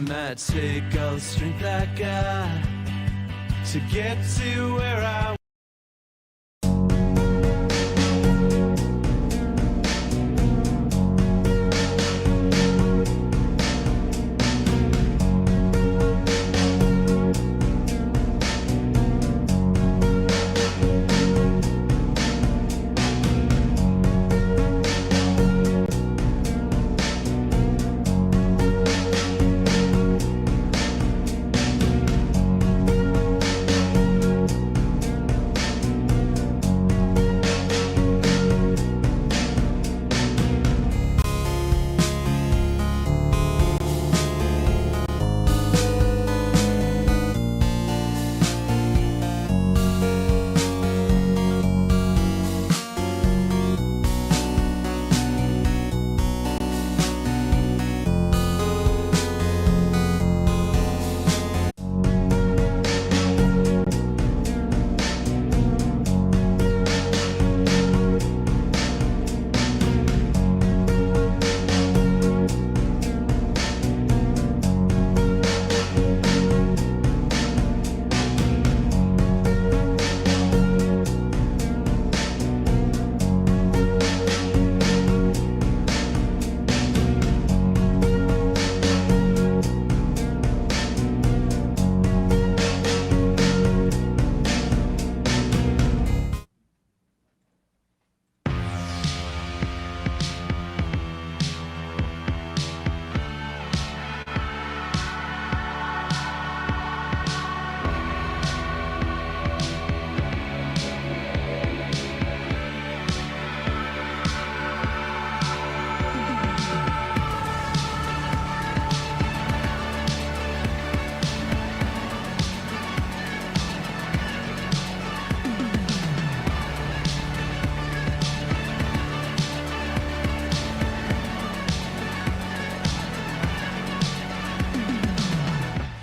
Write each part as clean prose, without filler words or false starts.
might take all the strength I got to get to where I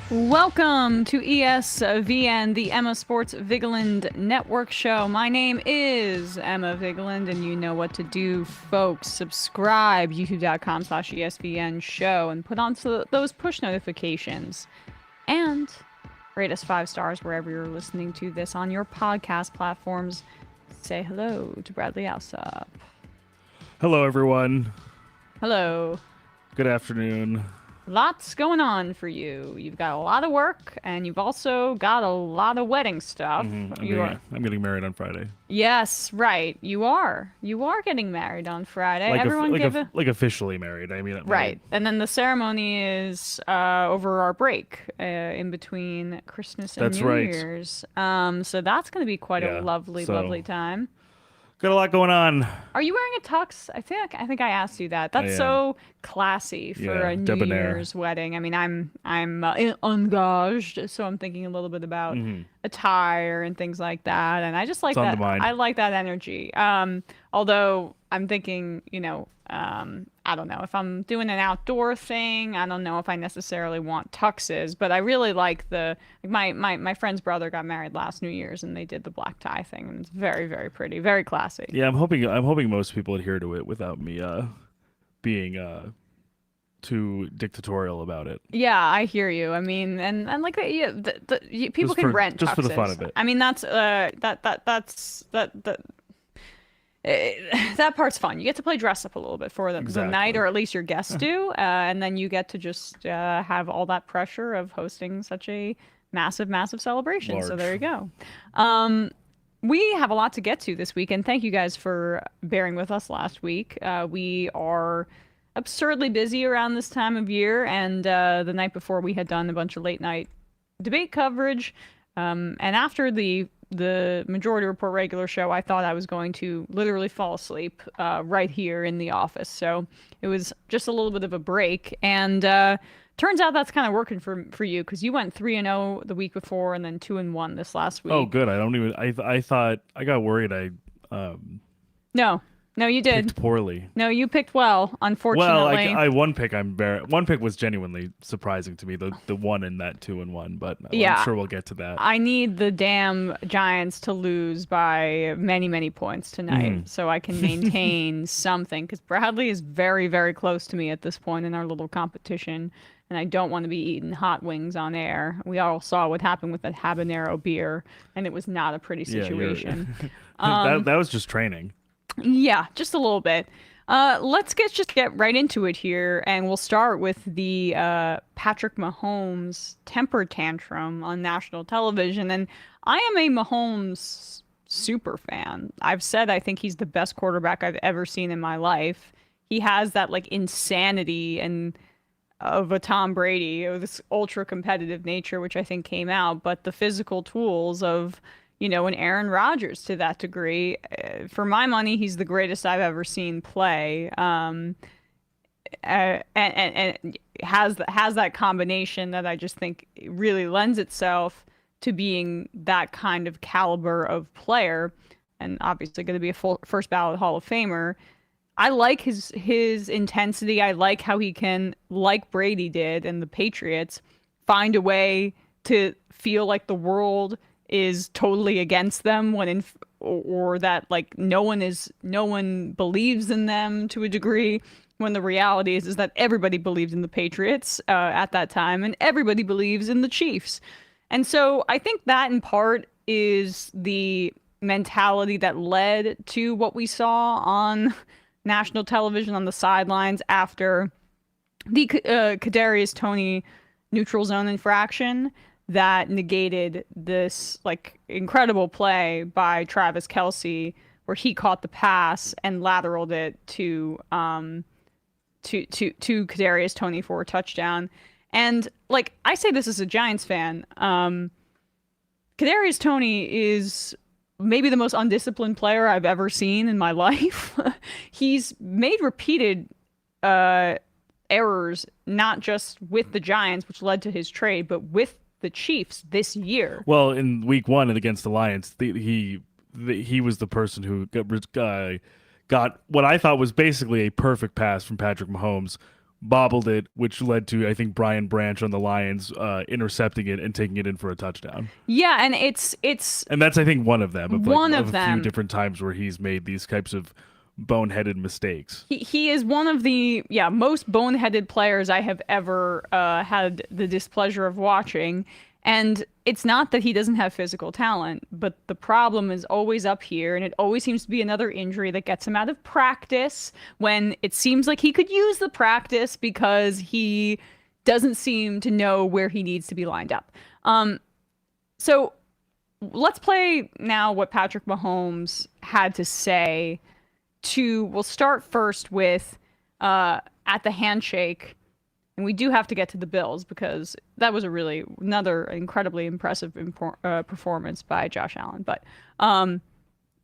Welcome to ESVN, the Emma Sports Vigeland Network show. My name is Emma Vigeland, and you know what to do, folks. Subscribe, youtube.com/ESVN show, and put on those push notifications. And rate us 5 stars wherever you're listening to this on your podcast platforms. Say hello to Bradley Alsop. Hello, everyone. Hello. Good afternoon. Lots going on for you. You've got a lot of work, and you've also got a lot of wedding stuff. I'm getting married on Friday. Yes, right. You are. You are getting married on Friday. Everyone like officially married. I mean, right. And then the ceremony is over our break, in between Christmas and New Year's. So that's going to be quite a lovely time. Got a lot going on. Are you wearing a tux? I think I asked you that. That's so classy for a New Year's wedding. I mean, I'm engaged, so I'm thinking a little bit about attire and things like that. And I just like that. I like that energy. Although I'm thinking, I don't know if I'm doing an outdoor thing. I don't know if I necessarily want tuxes, but I really like my friend's brother got married last New Year's, and they did the black tie thing, and it's very, very pretty, very classy. Yeah, I'm hoping most people adhere to it without me being too dictatorial about it. Yeah, I hear you. I mean, and like people can rent just tuxes. For the fun of it. I mean, that's that part's fun. You get to play dress up a little bit for the night, or at least your guests do, and then you get to just have all that pressure of hosting such a massive celebration. So there you go. We have a lot to get to this week, and thank you guys for bearing with us last week. We are absurdly busy around this time of year, and the night before we had done a bunch of late night debate coverage, and after the Majority Report regular show, I thought I was going to literally fall asleep right here in the office. So it was just a little bit of a break. And turns out that's kind of working for you, because you went 3-0 the week before and then 2-1 this last week. Oh, good. I thought I got worried. No, you did. Picked poorly. No, you picked well, unfortunately. Well, one pick was genuinely surprising to me, the one in that 2-1, but I'm sure we'll get to that. I need the damn Giants to lose by many, many points tonight so I can maintain something, because Bradley is very, very close to me at this point in our little competition. and I don't want to be eating hot wings on air. We all saw what happened with that habanero beer, and it was not a pretty situation. That was just training. Yeah, just a little bit. Let's just get right into it here, and we'll start with the Patrick Mahomes temper tantrum on national television. And I am a Mahomes super fan. I've said I think he's the best quarterback I've ever seen in my life. He has that like insanity and of a Tom Brady, of this ultra competitive nature, which I think came out, but the physical tools of an Aaron Rodgers to that degree. For my money, he's the greatest I've ever seen play. And has that combination that I just think really lends itself to being that kind of caliber of player, and obviously going to be a first ballot Hall of Famer. I like his intensity. I like how he can, like Brady did and the Patriots, find a way to feel like the world is totally against them or that like no one believes in them to a degree, when the reality is that everybody believed in the Patriots at that time, and everybody believes in the Chiefs. And so I think that in part is the mentality that led to what we saw on national television on the sidelines after the Kadarius Toney neutral zone infraction that negated this like incredible play by Travis Kelce, where he caught the pass and lateraled it to Kadarius Toney for a touchdown. And like I say this as a Giants fan, Kadarius Toney is maybe the most undisciplined player I've ever seen in my life. He's made repeated errors, not just with the Giants, which led to his trade, but with the Chiefs this year. Well, in week 1 and against the Lions, he was the person who got what I thought was basically a perfect pass from Patrick Mahomes, bobbled it, which led to, I think, Brian Branch on the Lions intercepting it and taking it in for a touchdown. Yeah, and and that's, I think, one of them. Of them. A few different times where he's made these types of boneheaded mistakes. He is one of the most boneheaded players I have ever had the displeasure of watching. And it's not that he doesn't have physical talent, but the problem is always up here, and it always seems to be another injury that gets him out of practice when it seems like he could use the practice because he doesn't seem to know where he needs to be lined up. So let's play now what Patrick Mahomes had to say. We'll start first with at the handshake, and we do have to get to the Bills because that was another incredibly impressive performance by Josh Allen. But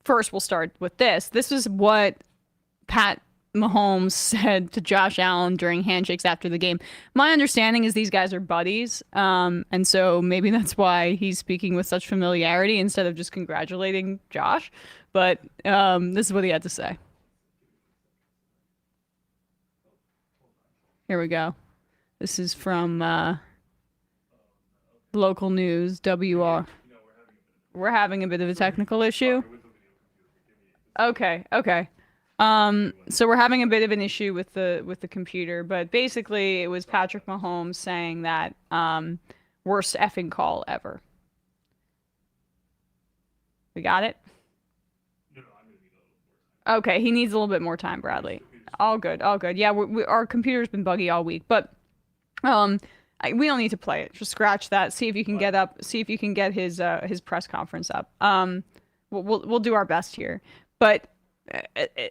first, we'll start with this. This is what Pat Mahomes said to Josh Allen during handshakes after the game. My understanding is these guys are buddies, and so maybe that's why he's speaking with such familiarity instead of just congratulating Josh. But this is what he had to say. Here we go. This is from local news, WR. We're having a bit of a technical issue. Okay. So we're having a bit of an issue with the computer, but basically it was Patrick Mahomes saying that worst effing call ever. We got it? Okay, he needs a little bit more time, Bradley. All good. Yeah, our computer's been buggy all week, but we don't need to play it. Just scratch that. See if you can get his press conference up. We'll do our best here, but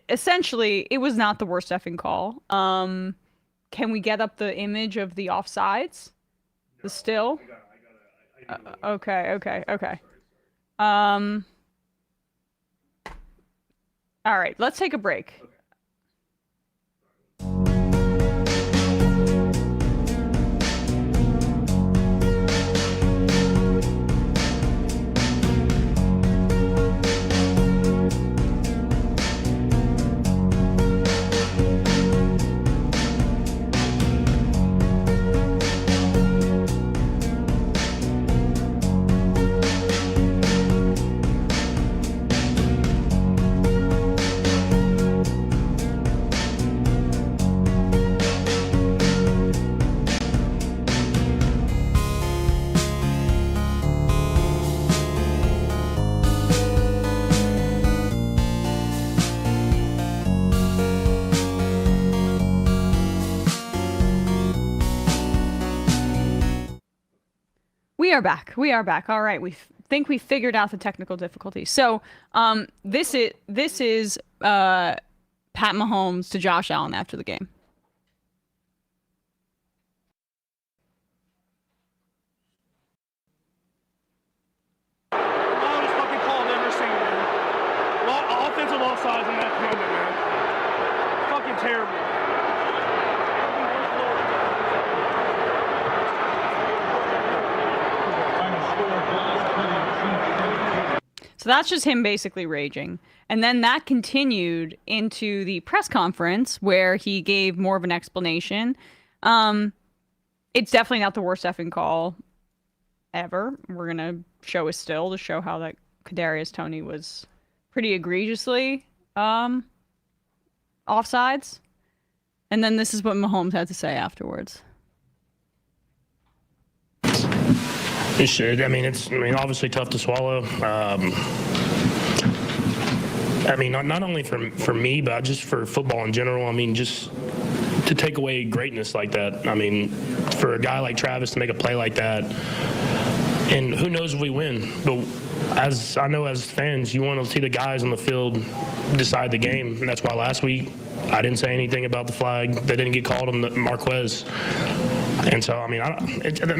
essentially, it was not the worst effing call. Can we get up the image of the offsides? The still? Okay. All right, let's take a break. We are back. We are back. All right. We think we figured out the technical difficulty. So, this is Pat Mahomes to Josh Allen after the game. Longest fucking call I've ever seen, man. Offensive offsides in that moment, man. Fucking terrible. So that's just him basically raging. And then that continued into the press conference where he gave more of an explanation. It's definitely not the worst effing call ever. We're going to show a still to show how that Kadarius Toney was pretty egregiously offsides. And then this is what Mahomes had to say afterwards. It should. I mean, obviously tough to swallow. I mean, not only for me, but just for football in general. I mean, just to take away greatness like that. I mean, for a guy like Travis to make a play like that, and who knows if we win. But as I know, as fans, you want to see the guys on the field decide the game. And that's why last week I didn't say anything about the flag that didn't get called on the Marquez. And so, I mean,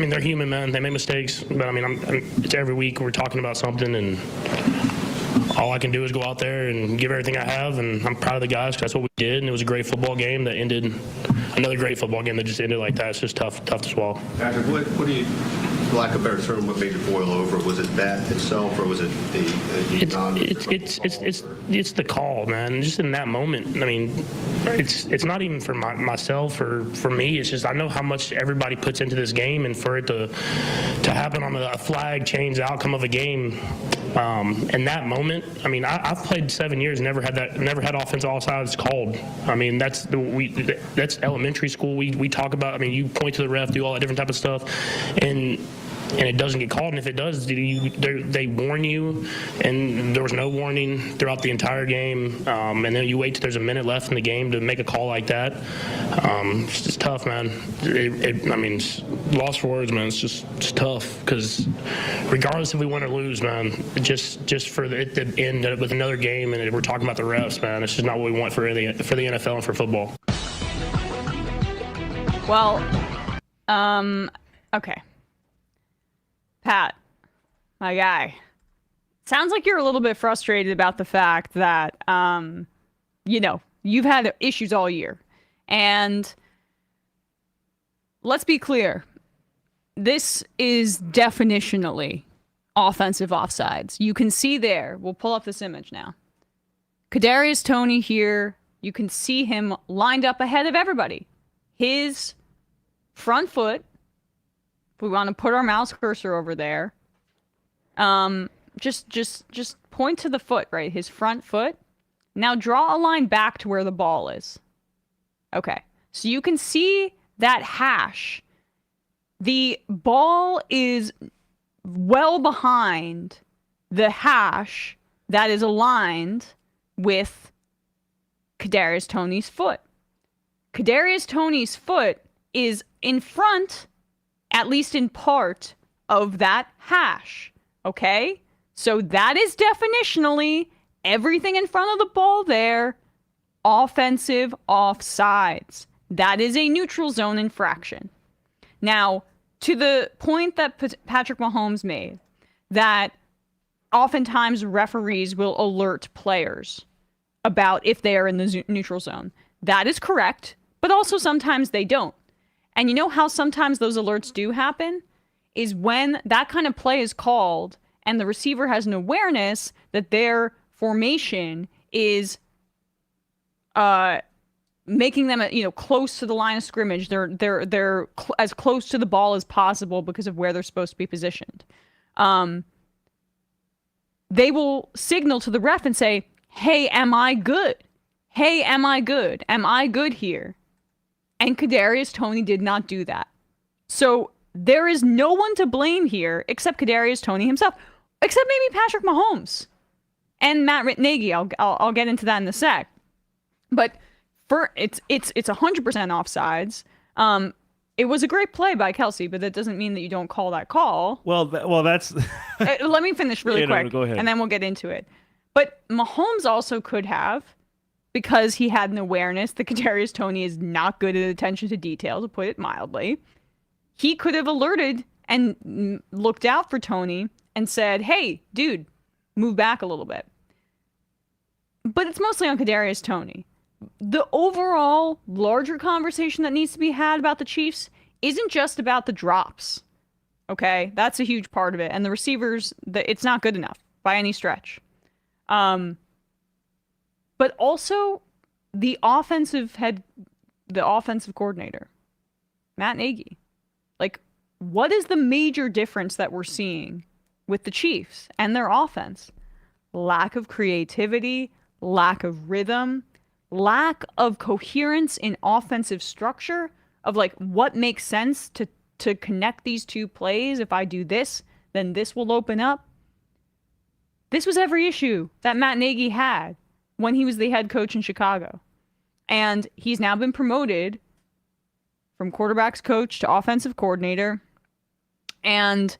they're human, man. They make mistakes. But, I mean, it's every week we're talking about something, and all I can do is go out there and give everything I have. And I'm proud of the guys because that's what we did. And it was a great football game that ended, another great football game that just ended like that. It's just tough to swallow. Patrick, what do you, for lack of a better term, what made it boil over? Was it that itself, or was it it's the call, man. Just in that moment, I mean, it's not even for myself or for me. It's just I know how much everybody puts into this game, and for it to happen on a flag change the outcome of a game. In that moment, I mean, I've played 7 years, never had offensive offsides called. I mean, that's elementary school. We talk about. I mean, you point to the ref, do all that different type of stuff, and it doesn't get called. And if it does, they warn you, and there was no warning throughout the entire game. And then you wait till there's a minute left in the game to make a call like that. It's just tough, man. I mean, it's lost for words, man. It's just tough because regardless if we win or lose, man, just for it to end with another game and we're talking about the refs, man, it's just not what we want for the NFL and for football. Well, okay. Pat, my guy, sounds like you're a little bit frustrated about the fact that, you've had issues all year. And let's be clear. This is definitionally offensive offsides. You can see there. We'll pull up this image now. Kadarius Toney here. You can see him lined up ahead of everybody. His front foot. We want to put our mouse cursor over there. Just point to the foot, right? His front foot. Now draw a line back to where the ball is. Okay. So you can see that hash. The ball is well behind the hash that is aligned with Kadarius Toney's foot. Kadarius Toney's foot is in front, at least in part, of that hash, okay? So that is definitionally everything in front of the ball there, offensive offsides. That is a neutral zone infraction. Now, to the point that Patrick Mahomes made, that oftentimes referees will alert players about if they are in the neutral zone. That is correct, but also sometimes they don't. And you know how sometimes those alerts do happen? Is when that kind of play is called and the receiver has an awareness that their formation is making them, close to the line of scrimmage. They're as close to the ball as possible because of where they're supposed to be positioned. They will signal to the ref and say, "Hey, am I good? Hey, am I good? Am I good here?" And Kadarius Toney did not do that. So there is no one to blame here except Kadarius Toney himself, except maybe Patrick Mahomes and Matt Nagy. I'll get into that in a sec. But it's 100% offsides. It was a great play by Kelsey, but that doesn't mean that you don't call that call. Well, that's Let me finish really quick, no, go ahead. and then we'll get into it. But Mahomes also could have, because he had an awareness that Kadarius Toney is not good at attention to detail, to put it mildly. He could have alerted and looked out for Toney and said, "Hey, dude, move back a little bit." But it's mostly on Kadarius Toney. The overall larger conversation that needs to be had about the Chiefs isn't just about the drops. Okay, that's a huge part of it, and the receivers, it's not good enough by any stretch. But also the offensive coordinator, Matt Nagy. Like, what is the major difference that we're seeing with the Chiefs and their offense? Lack of creativity, lack of rhythm, lack of coherence in offensive structure of like what makes sense to connect these two plays. If I do this, then this will open up. This was every issue that Matt Nagy had when he was the head coach in Chicago. And he's now been promoted from quarterbacks coach to offensive coordinator. And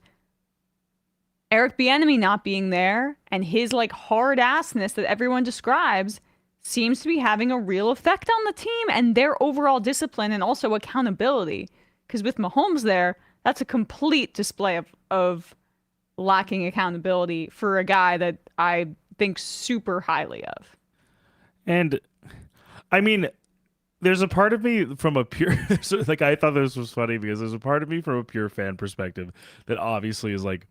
Eric Bieniemy not being there and his like hard assness that everyone describes seems to be having a real effect on the team and their overall discipline and also accountability. Because with Mahomes there, that's a complete display of lacking accountability for a guy that I think super highly of. And I mean, there's a part of me from a pure like I thought this was funny because there's a part of me from a pure fan perspective that obviously is like,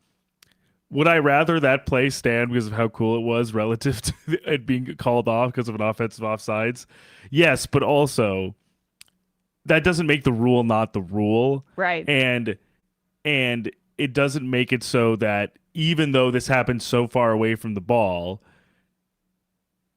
would I rather that play stand because of how cool it was relative to it being called off because of an offensive offsides? Yes, but also that doesn't make the rule not the rule. Right. And it doesn't make it so that even though this happened so far away from the ball,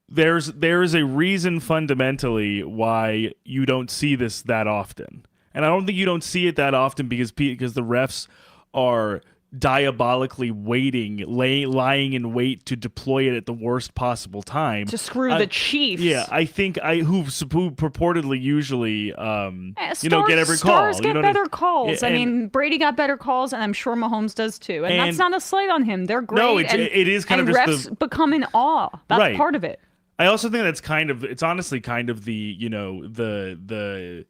there is a reason fundamentally why you don't see this that often. And I don't think you don't see it that often because the refs are diabolically lying in wait to deploy it at the worst possible time to screw the Chiefs. Yeah, I think who purportedly usually get every call. Stars get better calls. I mean, Brady got better calls, and I'm sure Mahomes does too. And that's not a slight on him. They're great. No, it is kind of just refs become in awe. That's right. part of it. I also think that's it's honestly kind of the the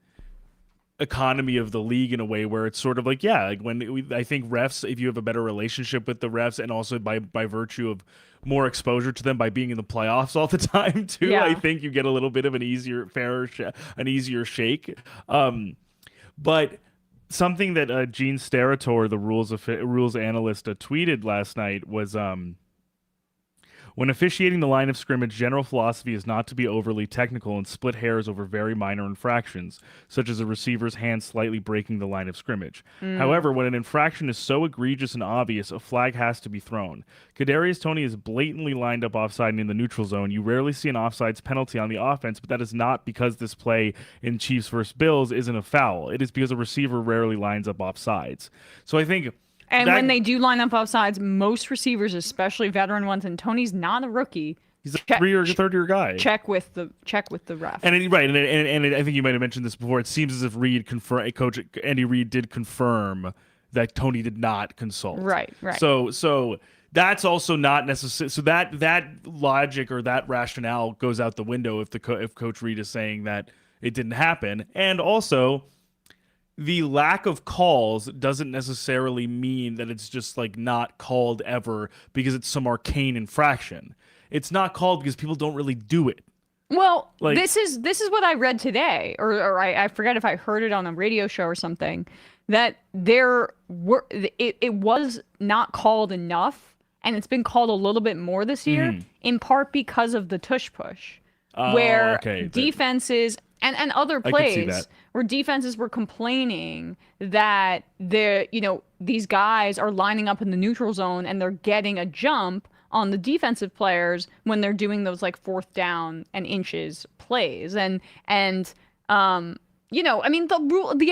economy of the league in a way where it's sort of like, yeah, like I think refs, if you have a better relationship with the refs and also by virtue of more exposure to them by being in the playoffs all the time too, yeah. I think you get a little bit of an easier shake. But something that Gene Steratore, the rules analyst, tweeted last night was when officiating the line of scrimmage, general philosophy is not to be overly technical and split hairs over very minor infractions, such as a receiver's hand slightly breaking the line of scrimmage. However, when an infraction is so egregious and obvious, a flag has to be thrown. Kadarius Toney is blatantly lined up offside in the neutral zone. You rarely see an offsides penalty on the offense, but that is not because this play in Chiefs versus Bills isn't a foul. It is because a receiver rarely lines up offsides. So I think... And when they do line up offsides, most receivers, especially veteran ones, and Toney's not a rookie. He's a third-year guy. Check with the ref. And I think you might have mentioned this before. It seems as if Coach Andy Reid did confirm that Toney did not consult. Right. So that's also not necessary. So that logic or that rationale goes out the window if Coach Reid is saying that it didn't happen, and also. The lack of calls doesn't necessarily mean that it's just like not called ever because it's some arcane infraction. It's not called because people don't really do it. Well, this is what I read today, or I forget if I heard it on a radio show or something, that it was not called enough, and it's been called a little bit more this year, in part because of the tush push, where defenses and other plays where defenses were complaining that these guys are lining up in the neutral zone and they're getting a jump on the defensive players when they're doing those like 4th down and inches plays. I mean, the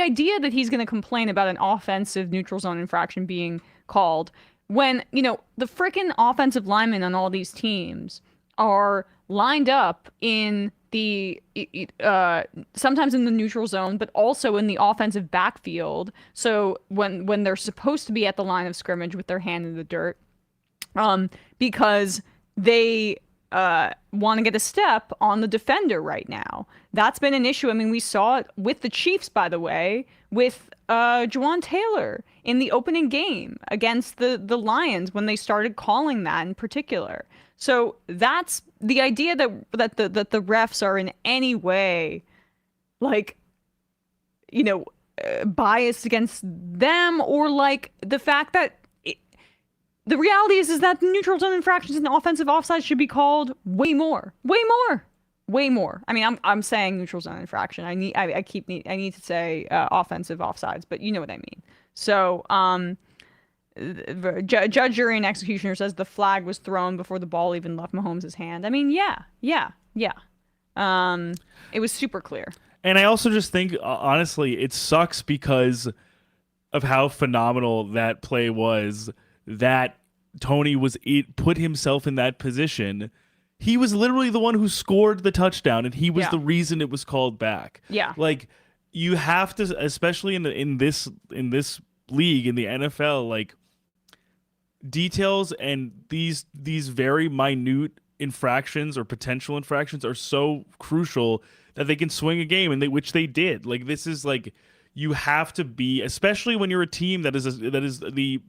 idea that he's going to complain about an offensive neutral zone infraction being called when, the freaking offensive linemen on all these teams are lined up in the sometimes in the neutral zone, but also in the offensive backfield. So when they're supposed to be at the line of scrimmage with their hand in the dirt, because they want to get a step on the defender right now. That's been an issue. I mean, we saw it with the Chiefs, by the way, with Juwan Taylor in the opening game against the Lions when they started calling that in particular. So that's the idea that the refs are in any way like, biased against them, or like the fact that the reality is that the neutral zone infractions and the offensive offsides should be called way more. I mean, I'm saying neutral zone infraction. I need to say offensive offsides, but you know what I mean. So, judge, jury, and executioner says the flag was thrown before the ball even left Mahomes' hand. I mean, yeah. It was super clear. And I also just think, honestly, it sucks because of how phenomenal that play was, that Toney put himself in that position. He was literally the one who scored the touchdown, and he was the reason it was called back. Yeah. Like, you have to, especially in this league, in the NFL, like, details and these very minute infractions or potential infractions are so crucial that they can swing a game, and which they did. Like, this is like, you have to be, especially when you're a team that is the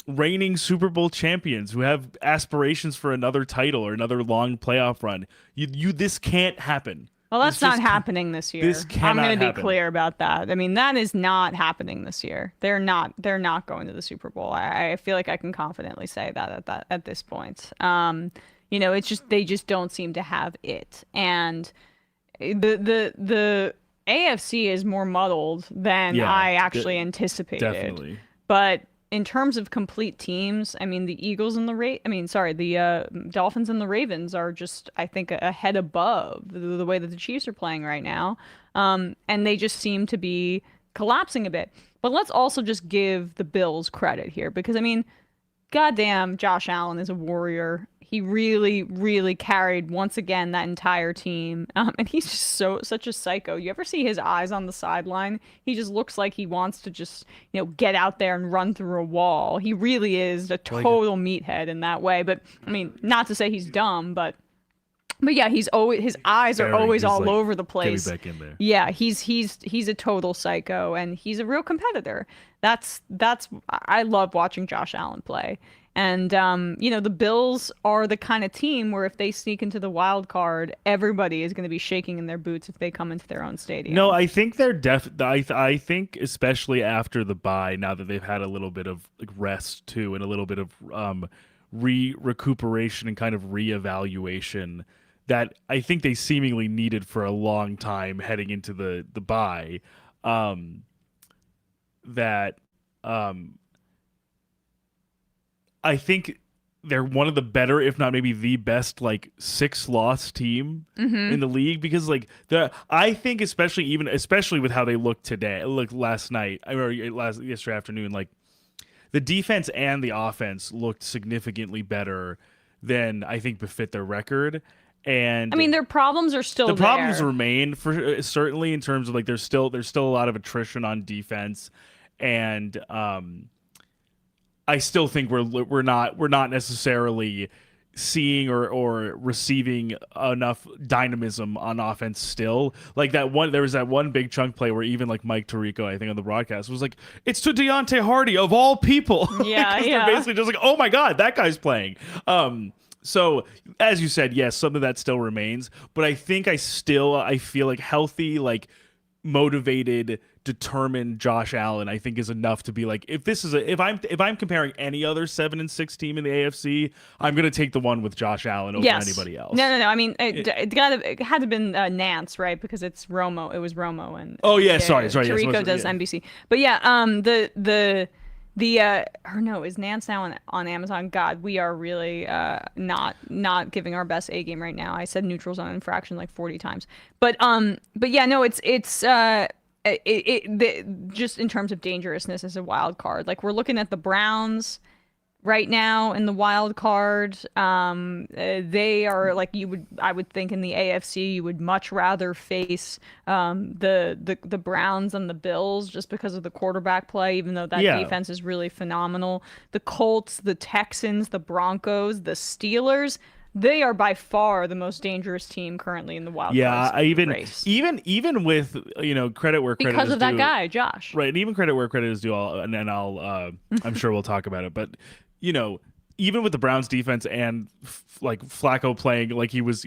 reigning Super Bowl champions who have aspirations for another title or another long playoff run. This can't happen. Well, that's not happening this year. I'm going to be clear about that. I mean, that is not happening this year. They're not going to the Super Bowl. I feel like I can confidently say that at this point. It's just, they just don't seem to have it. And the AFC is more muddled than I actually anticipated. Definitely. But in terms of complete teams, I mean, the Dolphins and the Ravens are just, I think, a head above the way that the Chiefs are playing right now. And they just seem to be collapsing a bit. But let's also just give the Bills credit here, because, I mean, goddamn, Josh Allen is a warrior. He really, really carried, once again, that entire team. And he's just such a psycho. You ever see his eyes on the sideline? He just looks like he wants to just, get out there and run through a wall. He really is a total meathead in that way. But, I mean, not to say he's dumb, but yeah, his eyes are always all over the place. Get me back in there. Yeah, he's a total psycho, and he's a real competitor. I love watching Josh Allen play. And, the Bills are the kind of team where if they sneak into the wild card, everybody is going to be shaking in their boots if they come into their own stadium. No, I think they're I think especially after the bye, now that they've had a little bit of rest too, and a little bit of recuperation and kind of reevaluation that I think they seemingly needed for a long time heading into the bye. I think they're one of the better, if not maybe the best, 6-loss team in the league, because I think especially with how they look today, last night or yesterday afternoon, the defense and the offense looked significantly better than I think befit their record. And I mean, their problems are still there. The problems remain, for certainly, in terms of there's still a lot of attrition on defense, and I still think we're not necessarily seeing or receiving enough dynamism on offense still. There was that one big chunk play where even Mike Tirico, I think on the broadcast, was it's to Deontay Hardy of all people. Yeah, They're basically just oh my God, that guy's playing. So as you said, yes, some of that still remains, but I think I feel healthy, motivated, determined Josh Allen, I think, is enough to be if I'm comparing any other 7-6 team in the AFC, I'm going to take the one with Josh Allen over anybody else. No. I mean, it had to have been Nance, right? Because it's Romo. It was Romo and sorry. Tirico does NBC. But is Nance now on Amazon? God, we are really not giving our best A game right now. I said neutral zone infraction 40 times. But yeah, no, it's just in terms of dangerousness as a wild card. We're looking at the Browns, right now in the wild card. They are like I would think in the AFC you would much rather face the Browns and the Bills just because of the quarterback play, even though that Yeah. defense is really phenomenal. The Colts, the Texans, the Broncos, the Steelers. They are by far the most dangerous team currently in the wild Yeah, card race. even with credit where credit Because is of that due, guy, Josh. right? And even credit where credit is due. I'll I'm sure we'll talk about it, but even with the Browns defense and like Flacco playing like he was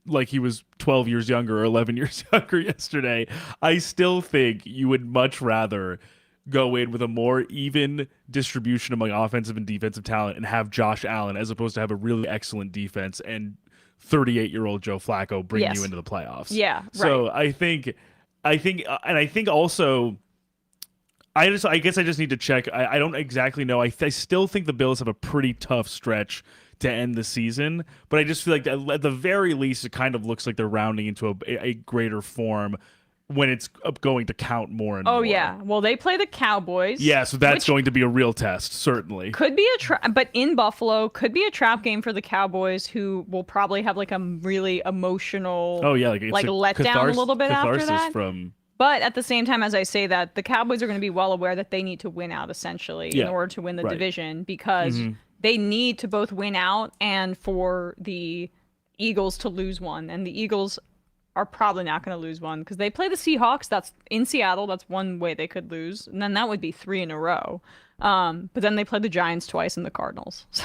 like he was 12 years younger or 11 years younger yesterday, I still think you would much rather go in with a more even distribution among offensive and defensive talent and have Josh Allen as opposed to have a really excellent defense and 38-year-old Joe Flacco bring you into the playoffs. Yeah, So right. I think also I guess I just need to check. I don't exactly know. I still think the Bills have a pretty tough stretch to end the season, but I just feel like at the very least it kind of looks like they're rounding into a greater form when it's going to count more and more. Oh yeah. Well, they play the Cowboys. Yeah, so that's going to be a real test, certainly. Could be a trap, but in Buffalo, could be a trap game for the Cowboys, who will probably have like a really emotional, like let down a little bit after that. But at the same time, as I say that, the Cowboys are going to be well aware that they need to win out essentially in order to win the division, because they need to both win out and for the Eagles to lose one, and the Eagles are probably not going to lose one because they play the Seahawks. That's in Seattle. That's one way they could lose, and then that would be 3 in a row. But then they play the Giants twice and the Cardinals. So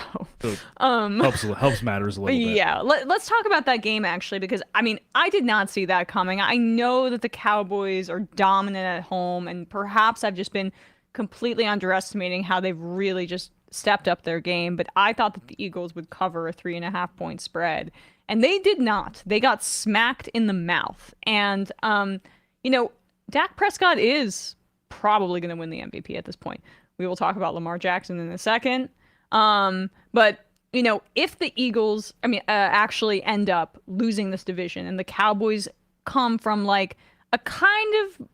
helps matters a little bit. Yeah, let's talk about that game actually, because I mean I did not see that coming. I know that the Cowboys are dominant at home, and perhaps I've just been completely underestimating how they've really just stepped up their game. But I thought that the Eagles would cover a 3.5-point spread. And they did not. They got smacked in the mouth. And, Dak Prescott is probably going to win the MVP at this point. We will talk about Lamar Jackson in a second. But, if the Eagles, actually end up losing this division and the Cowboys come from like a kind of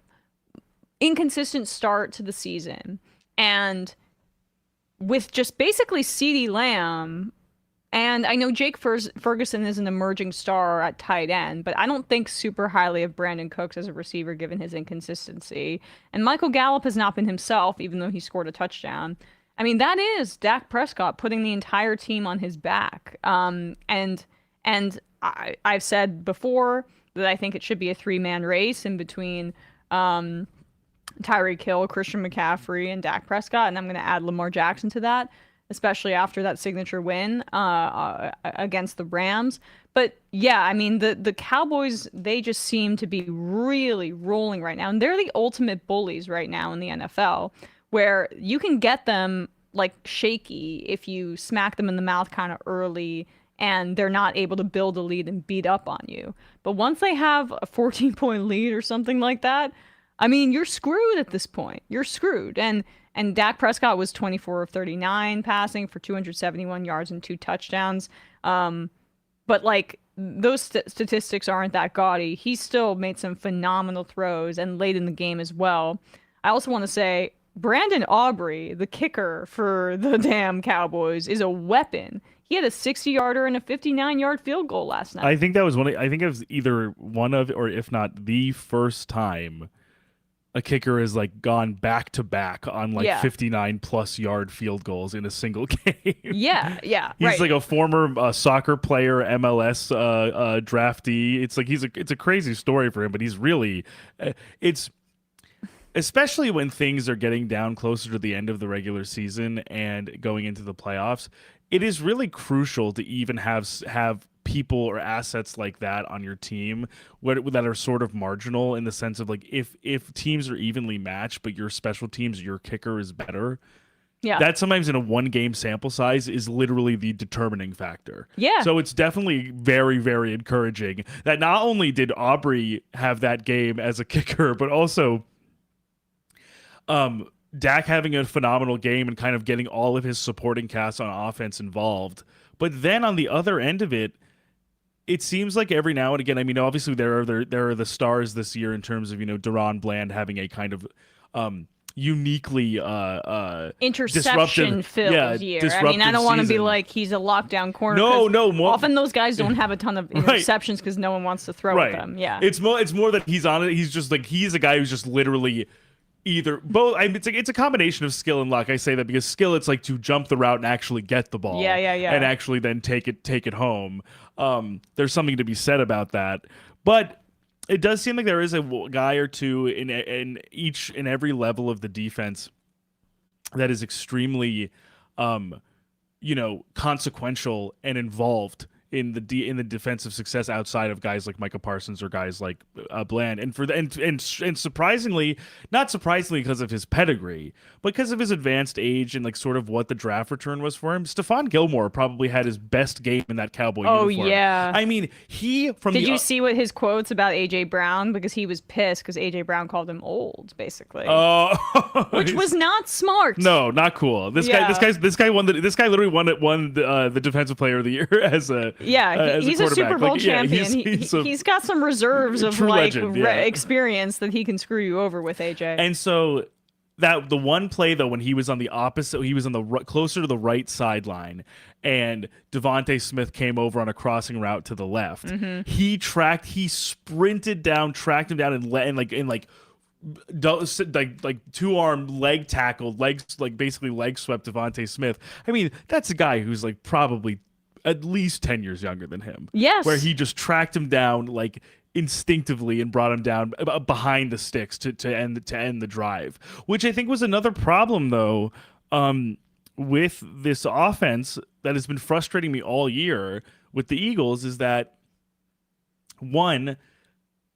inconsistent start to the season, and with just basically CeeDee Lamb, and I know Jake Ferguson is an emerging star at tight end, but I don't think super highly of Brandon Cooks as a receiver given his inconsistency. And Michael Gallup has not been himself, even though he scored a touchdown. I mean, that is Dak Prescott putting the entire team on his back. And I've said before that I think it should be a 3-man race in between Tyreek Hill, Christian McCaffrey, and Dak Prescott. And I'm going to add Lamar Jackson to that, especially after that signature win against the Rams. But yeah, I mean, the Cowboys, they just seem to be really rolling right now. And they're the ultimate bullies right now in the NFL, where you can get them like shaky if you smack them in the mouth kind of early and they're not able to build a lead and beat up on you. But once they have a 14-point lead or something like that, I mean, you're screwed at this point. You're screwed. And Dak Prescott was 24 of 39 passing for 271 yards and 2 touchdowns. But like those statistics aren't that gaudy. He still made some phenomenal throws and late in the game as well. I also want to say Brandon Aubrey, the kicker for the damn Cowboys, is a weapon. He had a 60-yarder and a 59-yard field goal last night. I think that was I think it was either one of, or if not the first time a kicker has like gone back to back on like 59+ yard field goals in a single game. Yeah. He's like a former soccer player, MLS draftee. It's like it's a crazy story for him, but he's really it's especially when things are getting down closer to the end of the regular season and going into the playoffs. It is really crucial to even have people or assets like that on your team that are sort of marginal, in the sense of like if teams are evenly matched but your special teams, your kicker is better. Yeah. That sometimes in a 1-game sample size is literally the determining factor. Yeah. So it's definitely very, very encouraging that not only did Aubrey have that game as a kicker, but also Dak having a phenomenal game and kind of getting all of his supporting cast on offense involved. But then on the other end of it, it seems like every now and again, I mean, obviously there are the stars this year in terms of, DaRon Bland having a kind of uniquely interception filled year. I mean, I don't want to be like he's a lockdown corner. No. Often those guys don't have a ton of interceptions because no one wants to throw at them. Yeah, it's more that he's on it. He's just like he's a guy who's just literally either both. I mean, it's a combination of skill and luck. I say that because skill, it's like to jump the route and actually get the ball. Yeah. And actually then take it home. There's something to be said about that, but it does seem like there is a guy or two in each and every level of the defense that is extremely, consequential and involved in the defensive success outside of guys like Micah Parsons or guys like Bland, and surprisingly, not surprisingly because of his pedigree, but because of his advanced age and like sort of what the draft return was for him, Stephon Gilmore probably had his best game in that Cowboy uniform. Oh yeah, I mean Did you see what his quotes about AJ Brown, because he was pissed because AJ Brown called him old, basically. Which was not smart. No, not cool. This guy literally won the defensive player of the year as a. Yeah, he's a Super Bowl champion. He's got some reserves of legend, experience that he can screw you over with, AJ. And so that the one play though, when he was on the opposite, he was on the closer to the right sideline, and Devontae Smith came over on a crossing route to the left. Mm-hmm. He sprinted down, tracked him down, and two-arm leg tackled, basically leg swept Devontae Smith. I mean, that's a guy who's like probably at least 10 years younger than him. Yes. Where he just tracked him down like instinctively and brought him down behind the sticks to end the drive, which I think was another problem though with this offense that has been frustrating me all year with the Eagles, is that one,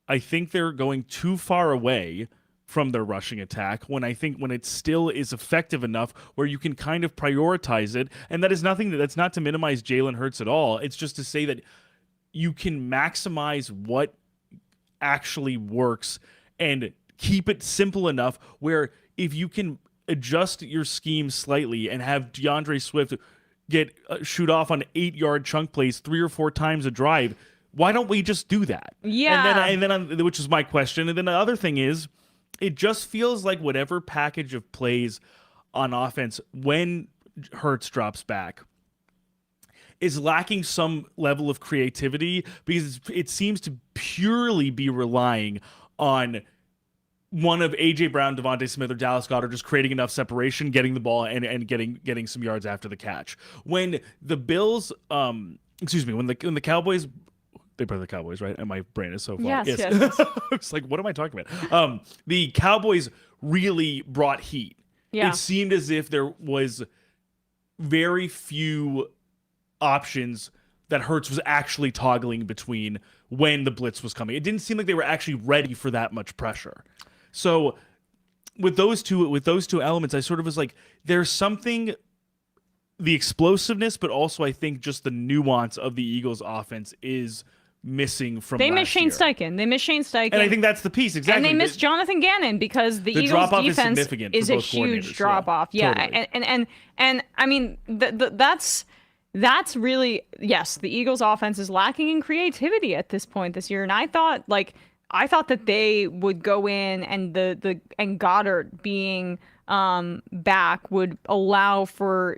I think they're going too far away from their rushing attack when it still is effective enough where you can kind of prioritize it. And that's not to minimize Jalen Hurts at all. It's just to say that you can maximize what actually works and keep it simple enough where if you can adjust your scheme slightly and have DeAndre Swift shoot off on 8-yard chunk plays 3 or 4 times a drive, why don't we just do that? Yeah. And then which is my question. And then the other thing is, it just feels like whatever package of plays on offense when Hurts drops back is lacking some level of creativity, because it seems to purely be relying on one of A.J. Brown, Devontae Smith, or Dallas Goedert just creating enough separation, getting the ball, and getting some yards after the catch. When the Bills, when the Cowboys. They play the Cowboys, right? And my brain is so far. Yes. It's like, what am I talking about? The Cowboys really brought heat. Yeah. It seemed as if there was very few options that Hurts was actually toggling between when the blitz was coming. It didn't seem like they were actually ready for that much pressure. So with those two elements, I sort of was like, there's something, the explosiveness, but also I think just the nuance of the Eagles offense is missing from They miss last Shane year. Steichen. They miss Shane Steichen. And I think that's the piece, exactly. And they miss Jonathan Gannon, because the Eagles drop-off defense is a huge drop-off. Yeah. Totally. And I mean, that's really, yes, the Eagles offense is lacking in creativity at this point this year. And I thought that they would go in and Goddard being back would allow for,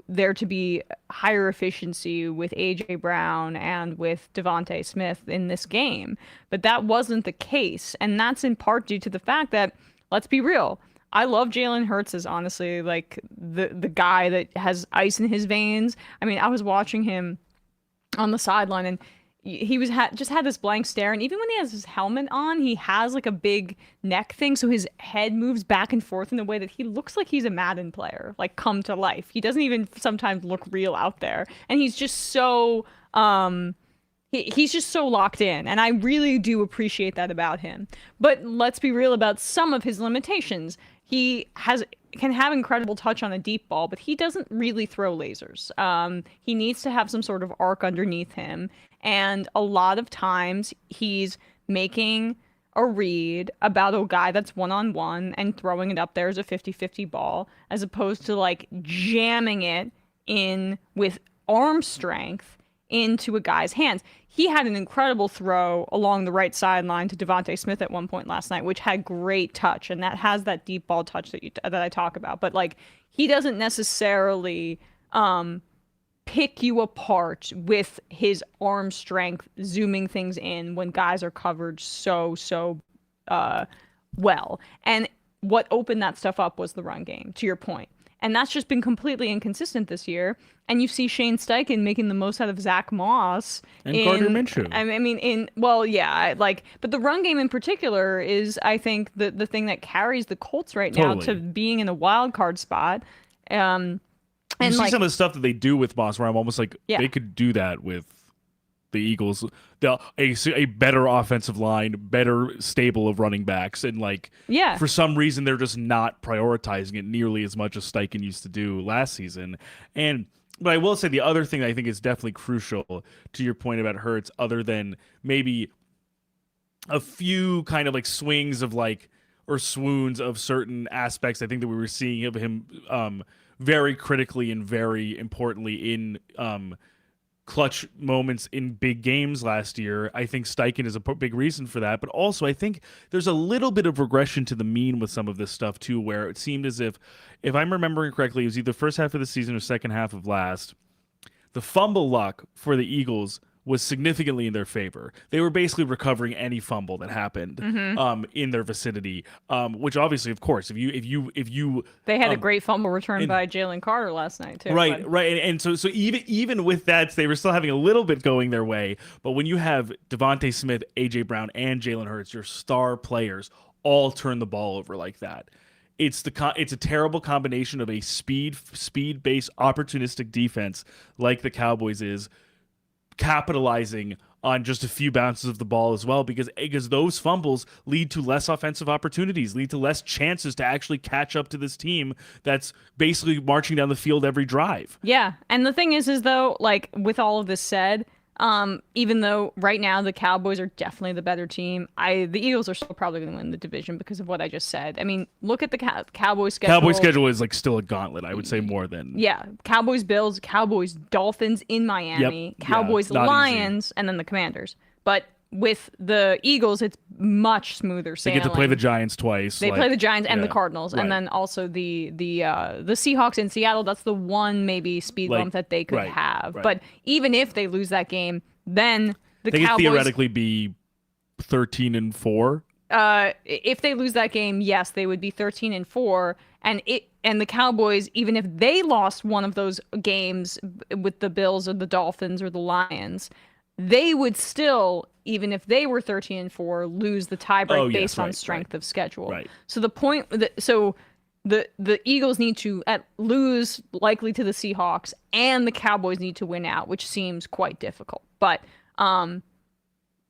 there to be higher efficiency with AJ Brown and with Devontae Smith in this game. But that wasn't the case. And that's in part due to the fact that, let's be real, I love Jalen Hurts as honestly like the guy that has ice in his veins. I mean, I was watching him on the sideline, and he was just had this blank stare, and even when he has his helmet on, he has like a big neck thing, so his head moves back and forth in a way that he looks like he's a Madden player, like come to life. He doesn't even sometimes look real out there, and he's just so he's just so locked in, and I really do appreciate that about him. But let's be real about some of his limitations. He can have incredible touch on a deep ball, but he doesn't really throw lasers. He needs to have some sort of arc underneath him. And a lot of times he's making a read about a guy that's one-on-one and throwing it up there as a 50-50 ball, as opposed to like jamming it in with arm strength into a guy's hands. He had an incredible throw along the right sideline to Devontae Smith at one point last night, which had great touch, and that has that deep ball touch that I talk about. But like, he doesn't necessarily pick you apart with his arm strength, zooming things in when guys are covered so well. And what opened that stuff up was the run game, to your point. And that's just been completely inconsistent this year. And you see Shane Steichen making the most out of Zach Moss. And Gardner Minshew. But the run game in particular is, I think, the thing that carries the Colts right now to being in a wild card spot. And you see some of the stuff that they do with Moss where I'm almost like, they could do that with the Eagles. A better offensive line, better stable of running backs, and for some reason they're just not prioritizing it nearly as much as Steichen used to do last season. But I will say the other thing I think is definitely crucial to your point about Hurts, other than maybe a few kind of like swings of or swoons of certain aspects, I think that we were seeing of him very critically and very importantly in clutch moments in big games last year. I think Steichen is a big reason for that, but also I think there's a little bit of regression to the mean with some of this stuff too, where it seemed as if I'm remembering correctly, it was either first half of the season or second half of last, the fumble luck for the Eagles was significantly in their favor. They were basically recovering any fumble that happened in their vicinity, which obviously, of course, if you they had a great fumble return by Jalen Carter last night too. Right. And so even with that, they were still having a little bit going their way. But when you have Devontae Smith, AJ Brown, and Jalen Hurts, your star players, all turn the ball over like that, it's a terrible combination of a speed-based opportunistic defense like the Cowboys is, capitalizing on just a few bounces of the ball as well, because those fumbles lead to less offensive opportunities, lead to less chances to actually catch up to this team that's basically marching down the field every drive. Yeah, and the thing is though, with all of this said, even though right now the Cowboys are definitely the better team, the Eagles are still probably going to win the division because of what I just said. I mean, look at the Cowboys schedule. Cowboys schedule is still a gauntlet, I would say, more than... Yeah, Cowboys-Bills, Cowboys-Dolphins in Miami, Cowboys-Lions, and then the Commanders. But with the Eagles, it's much smoother sailing. They get to play the Giants twice. They play the Giants and the Cardinals, and then also the Seahawks in Seattle. That's the one maybe speed bump that they could have. Right. But even if they lose that game, then they Cowboys could theoretically be 13-4. If they lose that game, yes, they would be 13-4, and the Cowboys, even if they lost one of those games with the Bills or the Dolphins or the Lions, they would still, even if they were 13-4, lose the tiebreak based on strength of schedule. Right. So the Eagles need to lose likely to the Seahawks, and the Cowboys need to win out, which seems quite difficult. But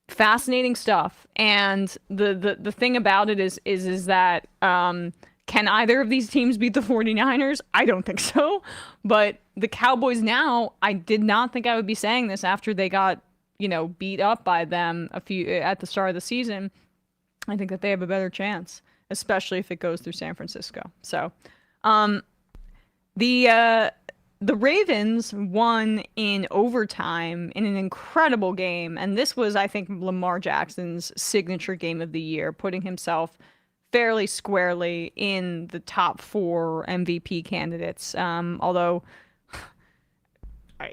fascinating stuff. And the thing about it is that can either of these teams beat the 49ers? I don't think so. But the Cowboys now, I did not think I would be saying this after they got beat up by them at the start of the season. I think that they have a better chance, especially if it goes through San Francisco. So, the Ravens won in overtime in an incredible game, and this was, I think, Lamar Jackson's signature game of the year, putting himself fairly squarely in the top 4 MVP candidates. Although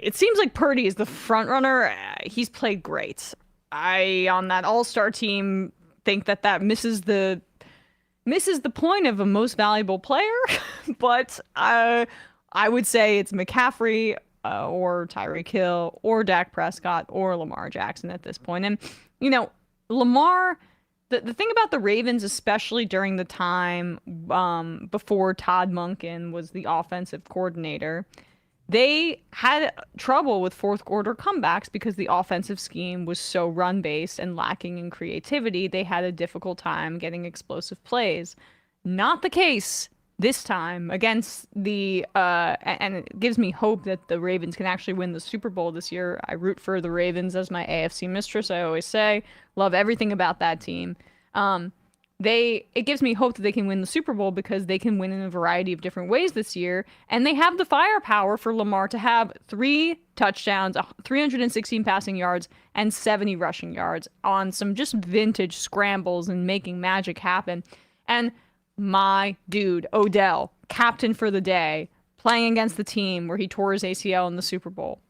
it seems like Purdy is the front runner. He's played great. On that All-Star team, think that misses the point of a most valuable player. But I would say it's McCaffrey or Tyreek Hill or Dak Prescott or Lamar Jackson at this point. And Lamar. The thing about the Ravens, especially during the time before Todd Monken was the offensive coordinator, they had trouble with fourth quarter comebacks because the offensive scheme was so run-based and lacking in creativity. They had a difficult time getting explosive plays. Not the case this time against and it gives me hope that the Ravens can actually win the Super Bowl this year. I root for the Ravens as my AFC mistress, I always say. Love everything about that team. it gives me hope that they can win the Super Bowl because they can win in a variety of different ways this year. And they have the firepower for Lamar to have 3 touchdowns, 316 passing yards, and 70 rushing yards on some just vintage scrambles and making magic happen. And my dude, Odell, captain for the day, playing against the team where he tore his ACL in the Super Bowl.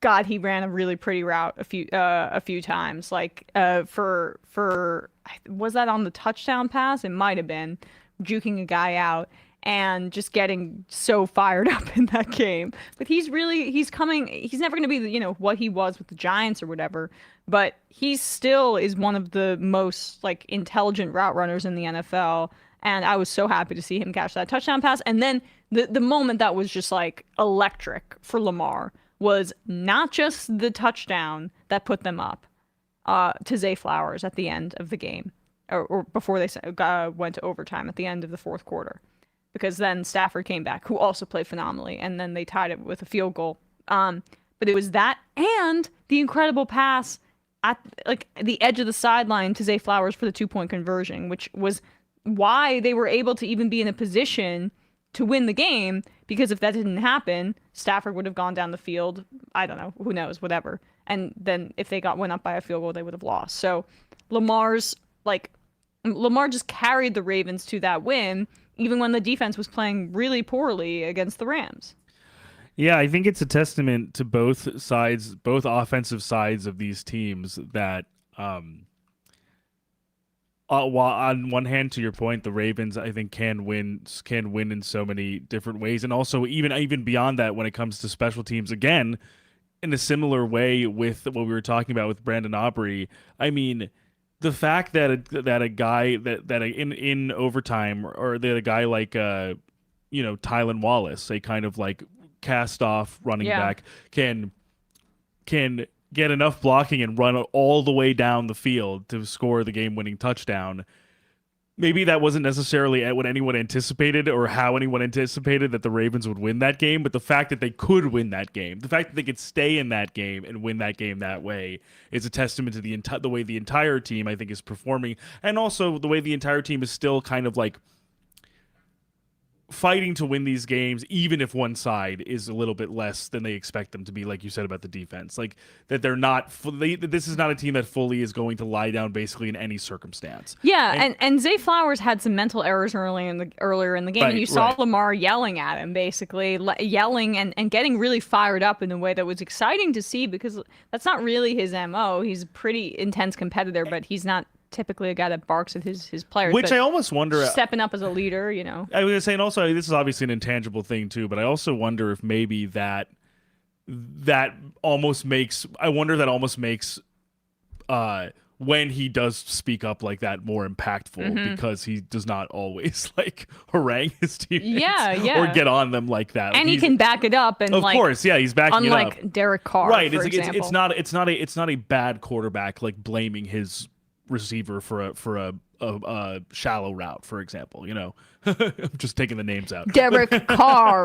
God, he ran a really pretty route a few times. Like for was that on the touchdown pass? It might have been juking a guy out and just getting so fired up in that game. But he's coming. He's never going to be what he was with the Giants or whatever. But he still is one of the most like intelligent route runners in the NFL. And I was so happy to see him catch that touchdown pass. And then the moment that was just like electric for Lamar was not just the touchdown that put them up to Zay Flowers at the end of the game, or before they went to overtime at the end of the fourth quarter, because then Stafford came back, who also played phenomenally, and then they tied it with a field goal. But it was that and the incredible pass at like the edge of the sideline to Zay Flowers for the 2-point conversion, which was why they were able to even be in a position to win the game, because if that didn't happen, Stafford would have gone down the field. I don't know, who knows, whatever. And then if they went up by a field goal, they would have lost. So Lamar just carried the Ravens to that win, even when the defense was playing really poorly against the Rams. Yeah, I think it's a testament to both sides, both offensive sides of these teams that while on one hand, to your point, the Ravens, I think, can win in so many different ways, and also even beyond that, when it comes to special teams, again, in a similar way with what we were talking about with Brandon Aubrey. I mean, the fact that a guy that in overtime, or that a guy like Tylan Wallace, a kind of like cast off running back, can get enough blocking and run all the way down the field to score the game-winning touchdown. Maybe that wasn't necessarily what anyone anticipated or how anyone anticipated that the Ravens would win that game, but the fact that they could win that game, the fact that they could stay in that game and win that game that way, is a testament to the way the entire team, I think, is performing, and also the way the entire team is still kind of like fighting to win these games, even if one side is a little bit less than they expect them to be, like you said about the defense. Like, that they're not this is not a team that fully is going to lie down basically in any circumstance. Yeah, and Zay Flowers had some mental errors earlier in the game, and you saw Lamar yelling at him, basically yelling and getting really fired up in a way that was exciting to see, because that's not really his MO. He's a pretty intense competitor, but he's not typically a guy that barks at his players. Which I almost wonder, stepping up as a leader, I was going to say, and also this is obviously an intangible thing too, but I also wonder if maybe that almost makes when he does speak up like that more impactful, because he does not always like harangue his teammates or get on them like that. And he can back it up, and of course, he's backing it up. Unlike Derek Carr, right? For example. It's not a bad quarterback like blaming his receiver for a shallow route, for example. I'm just taking the names out. Derek Carr.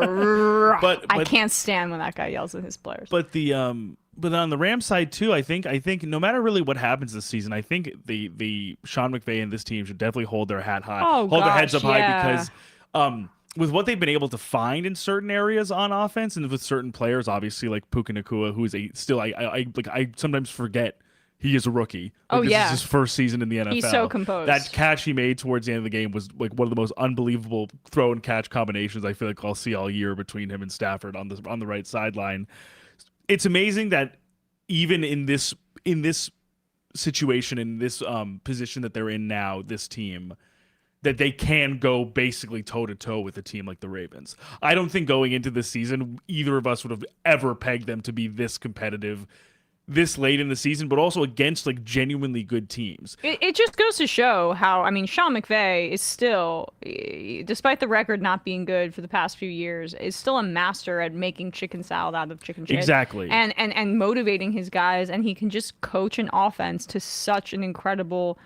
but I can't stand when that guy yells at his players. But but on the Rams side too, I think no matter really what happens this season, I think the Sean McVay and this team should definitely hold their heads up high, because with what they've been able to find in certain areas on offense, and with certain players, obviously like Puka Nacua, who is I sometimes forget he is a rookie. This is his first season in the NFL. He's so composed. That catch he made towards the end of the game was like one of the most unbelievable throw and catch combinations I feel like I'll see all year between him and Stafford on the right sideline. It's amazing that even in this situation, in this position that they're in now, this team, that they can go basically toe-to-toe with a team like the Ravens. I don't think going into this season, either of us would have ever pegged them to be this competitive this late in the season, but also against like genuinely good teams. It just goes to show how, Sean McVay is still, despite the record not being good for the past few years, is still a master at making chicken salad out of chicken shit. Exactly. And motivating his guys, and he can just coach an offense to such an incredible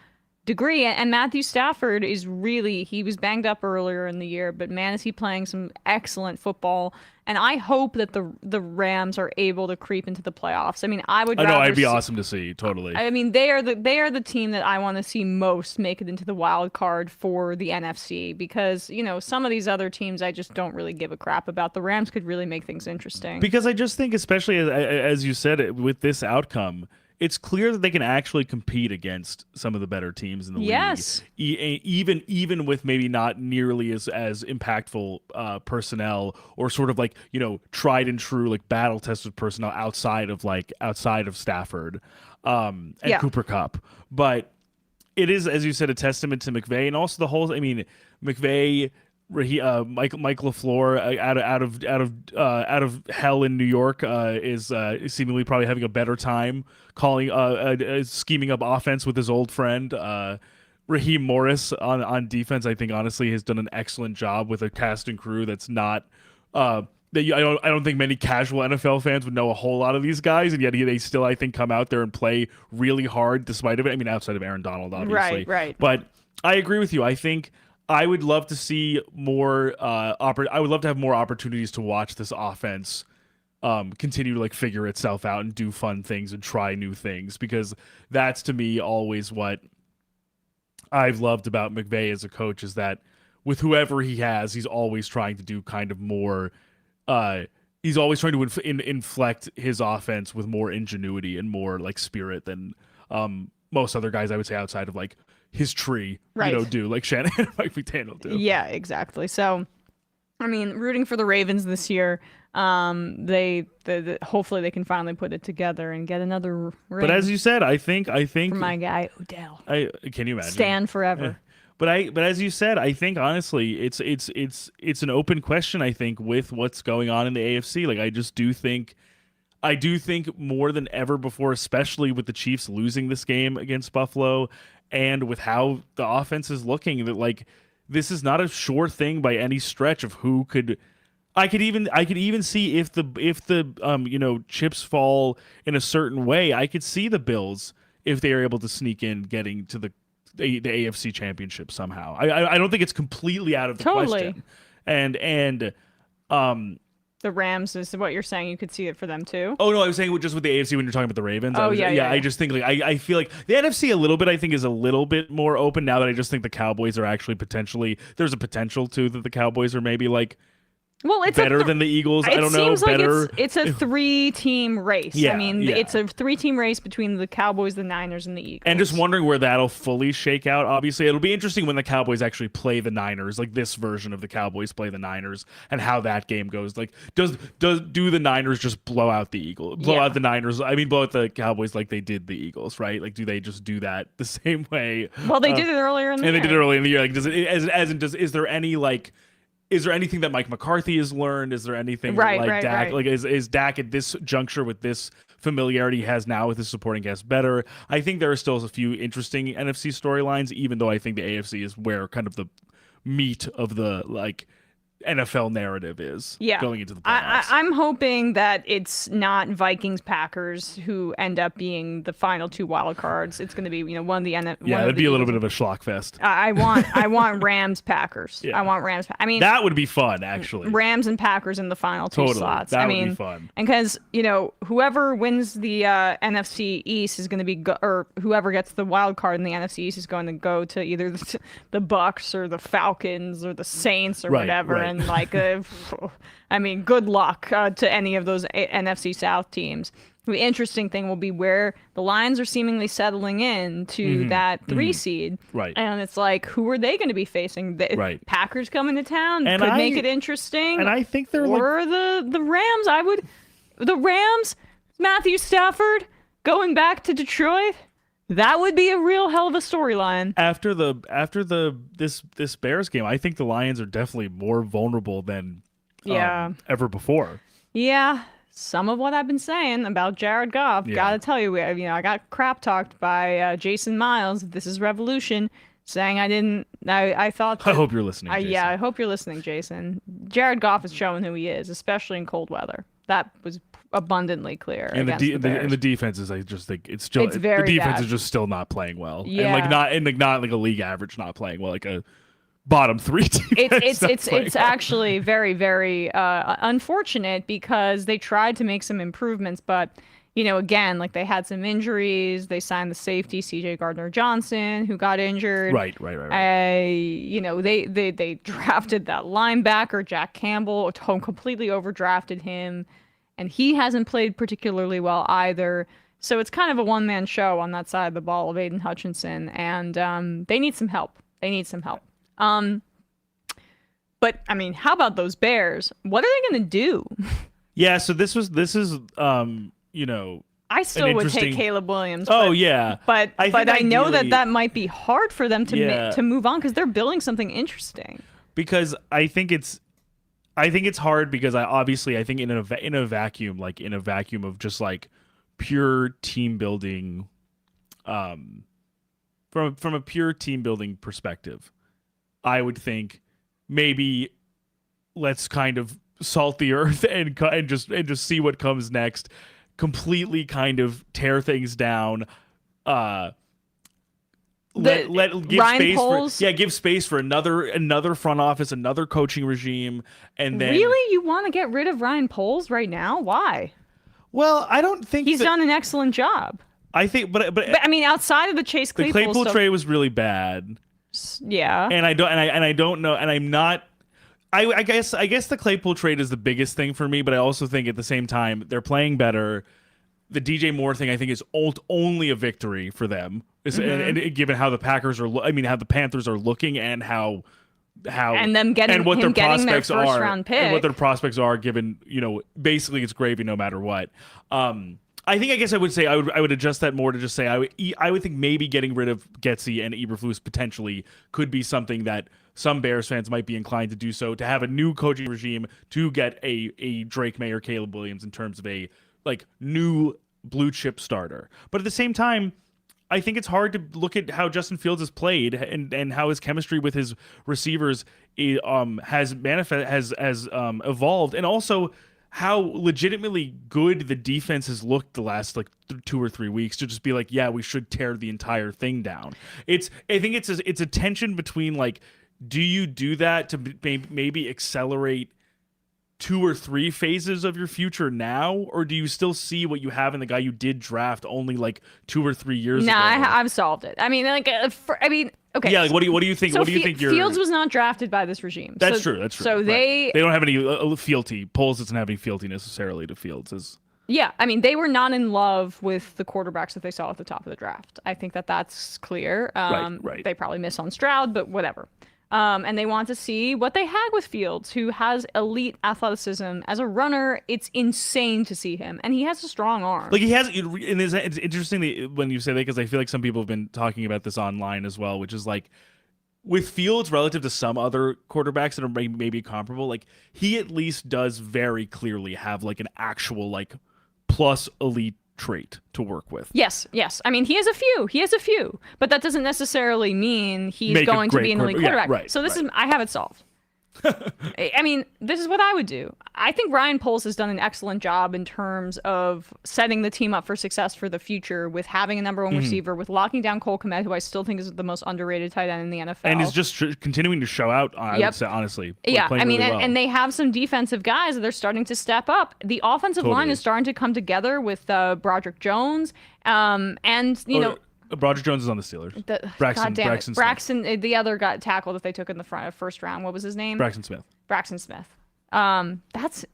degree. And Matthew Stafford is really, he was banged up earlier in the year, but man, is he playing some excellent football. and I hope that the Rams are able to creep into the playoffs. I mean, I would. I know, rather it'd be see, awesome to see. Totally. I mean, they are the team that I want to see most make it into the wild card for the NFC, because some of these other teams I just don't really give a crap about. The Rams could really make things interesting. Because I just think, especially as you said, with this outcome, it's clear that they can actually compete against some of the better teams in the Yes. league. Even with maybe not nearly as impactful personnel, or sort of like, tried and true, like battle tested personnel outside of Stafford and Cooper Kupp. But it is, as you said, a testament to McVay, and also the whole. I mean, McVay. Mike LaFleur out of hell in New York is seemingly probably having a better time calling scheming up offense with his old friend Raheem Morris on defense. I think honestly has done an excellent job with a cast and crew that's not I don't think many casual NFL fans would know a whole lot of these guys, and yet they still, I think, come out there and play really hard despite of it. I mean, outside of Aaron Donald, obviously, right. But I agree with you. I think I would love to see more. I would love to have more opportunities to watch this offense continue to figure itself out and do fun things and try new things, because that's, to me, always what I've loved about McVay as a coach, is that with whoever he has, he's always trying to do kind of more. He's always trying to inflect his offense with more ingenuity and more spirit than most other guys, I would say, outside of his tree, do, like Shanahan and Mike McDaniel do. Yeah, exactly. So, I mean, rooting for the Ravens this year. They hopefully they can finally put it together and get another ring. But as you said, I think for my guy Odell. Can you imagine? Stand forever. Yeah. But as you said, I think honestly, it's an open question. I think with what's going on in the AFC, I do think more than ever before, especially with the Chiefs losing this game against Buffalo, and with how the offense is looking, that this is not a sure thing by any stretch of who could. I could even see if the chips fall in a certain way. I could see the Bills, if they are able to sneak in, getting to the AFC Championship somehow. I don't think it's completely out of the question. And the Rams is what you're saying. You could see it for them too. Oh no, I was saying just with the AFC when you're talking about the Ravens. Yeah. I just think I feel like the NFC a little bit. I think is a little bit more open now that I just think the Cowboys are actually potentially. There's a potential too that the Cowboys are maybe it's better than the Eagles. I don't know. It seems like better. It's a 3-team race. Yeah, I mean, yeah. it's a 3-team race between the Cowboys, the Niners, and the Eagles. And just wondering where that'll fully shake out. Obviously, it'll be interesting when the Cowboys actually play the Niners, this version of the Cowboys play the Niners, and how that game goes. Do the Niners just blow out the Eagles? Blow out the Niners? I mean, blow out the Cowboys like they did the Eagles, right? Do they just do that the same way? Well, they did it earlier in the year. And they did it earlier in the year. Is there any is there anything that Mike McCarthy has learned? Is there anything Dak? Right. Is Dak at this juncture with this familiarity he has now with his supporting cast better? I think there are still a few interesting NFC storylines, even though I think the AFC is where kind of the meat of the NFL narrative is going into the playoffs. I'm hoping that it's not Vikings-Packers who end up being the final two wild cards. It's going to be one of the it'd be a little bit of a schlock fest. I want Rams-Packers. Yeah. I want Rams. I mean, that would be fun, actually. Rams and Packers in the final two slots. That would be fun. And because whoever wins the NFC East is going to be, or whoever gets the wild card in the NFC East is going to go to either the Bucs or the Falcons or the Saints or whatever. Right. And I mean, good luck to any of those NFC South teams. The interesting thing will be where the Lions are seemingly settling in to that 3 seed. Right. And it's who are they going to be facing? The Packers coming to town and could make it interesting. And I think they're or the Rams. The Rams, Matthew Stafford going back to Detroit. That would be a real hell of a storyline. After this Bears game, I think the Lions are definitely more vulnerable than ever before. Yeah, some of what I've been saying about Jared Goff, gotta tell you, I got crap talked by Jason Miles. This is Revolution, saying I thought. I hope you're listening. Jason. Yeah, I hope you're listening, Jason. Jared Goff is showing who he is, especially in cold weather. That was abundantly clear. And the defenses, I just think it's very the defense bad. is just still not playing well. Yeah. And not a league average not playing well, like a bottom 3 defense. It's actually very, very unfortunate because they tried to make some improvements, but again, like they had some injuries. They signed the safety CJ Gardner-Johnson, who got injured. Right. They drafted that linebacker Jack Campbell, completely overdrafted him, and he hasn't played particularly well either. So it's kind of a one-man show on that side of the ball of Aiden Hutchinson, and they need some help. But I mean, how about those Bears? What are they going to do? Yeah, so this is I still would take Caleb Williams. Oh yeah, but I know that might be hard for them to move on because they're building something interesting. Because I think it's hard because I think in a vacuum of just like pure team building, from a pure team building perspective, I would think maybe let's kind of salt the earth and just see what comes next. Completely kind of tear things down. Give space for another front office, another coaching regime, and then really you want to get rid of Ryan Poles right now? Why? Well, I don't think he's done an excellent job. I think, but I mean, outside of the Chase Claypool, the Claypool trade was really bad. Yeah, and I don't know, and I'm not. I guess the Claypool trade is the biggest thing for me, but I also think at the same time they're playing better. The DJ Moore thing I think is only a victory for them, and given how the Packers are, how the Panthers are looking, and how and them getting and what their prospects their first round pick. And what their prospects are, given basically it's gravy no matter what. I guess I would say I would adjust that more to just say I would think maybe getting rid of Getsy and Eberflus potentially could be something that some Bears fans might be inclined to do, so to have a new coaching regime to get a Drake May or Caleb Williams in terms of a new blue chip starter. But at the same time, I think it's hard to look at how Justin Fields has played and how his chemistry with his receivers has evolved, and also how legitimately good the defense has looked the last 2 or 3 weeks to just be like, yeah, we should tear the entire thing down. I think it's a tension between do you do that to maybe accelerate 2 or 3 phases of your future now, or do you still see what you have in the guy you did draft only 2 or 3 years ago? I've solved it. I mean, okay. Yeah, what do you think? So what do you think? Fields was not drafted by this regime. That's true. That's true. So they don't have any fealty. Poles doesn't have any fealty necessarily to Fields. Yeah, I mean, they were not in love with the quarterbacks that they saw at the top of the draft. I think that's clear. Right. They probably miss on Stroud, but whatever. And they want to see what they had with Fields, who has elite athleticism. As a runner, it's insane to see him. And he has a strong arm. He has, and it's interesting when you say that, because I feel like some people have been talking about this online as well, which is with Fields relative to some other quarterbacks that are maybe comparable, he at least does very clearly have an actual plus elite trait to work with. Yes. I mean, he has a few, but that doesn't necessarily mean he's going to be an elite quarterback. Yeah, right, so I have it solved. I mean, this is what I would do. I think Ryan Poles has done an excellent job in terms of setting the team up for success for the future, with having a number one receiver, with locking down Cole Kmet, who I still think is the most underrated tight end in the NFL. And is just continuing to show out, I would say, honestly. Yeah, I mean, really well. and they have some defensive guys that they're starting to step up. The offensive line is starting to come together with Broderick Jones, Broderick Jones is on the Steelers. Braxton, the other guy tackle that they took in the first round. What was his name? Braxton Smith. That's.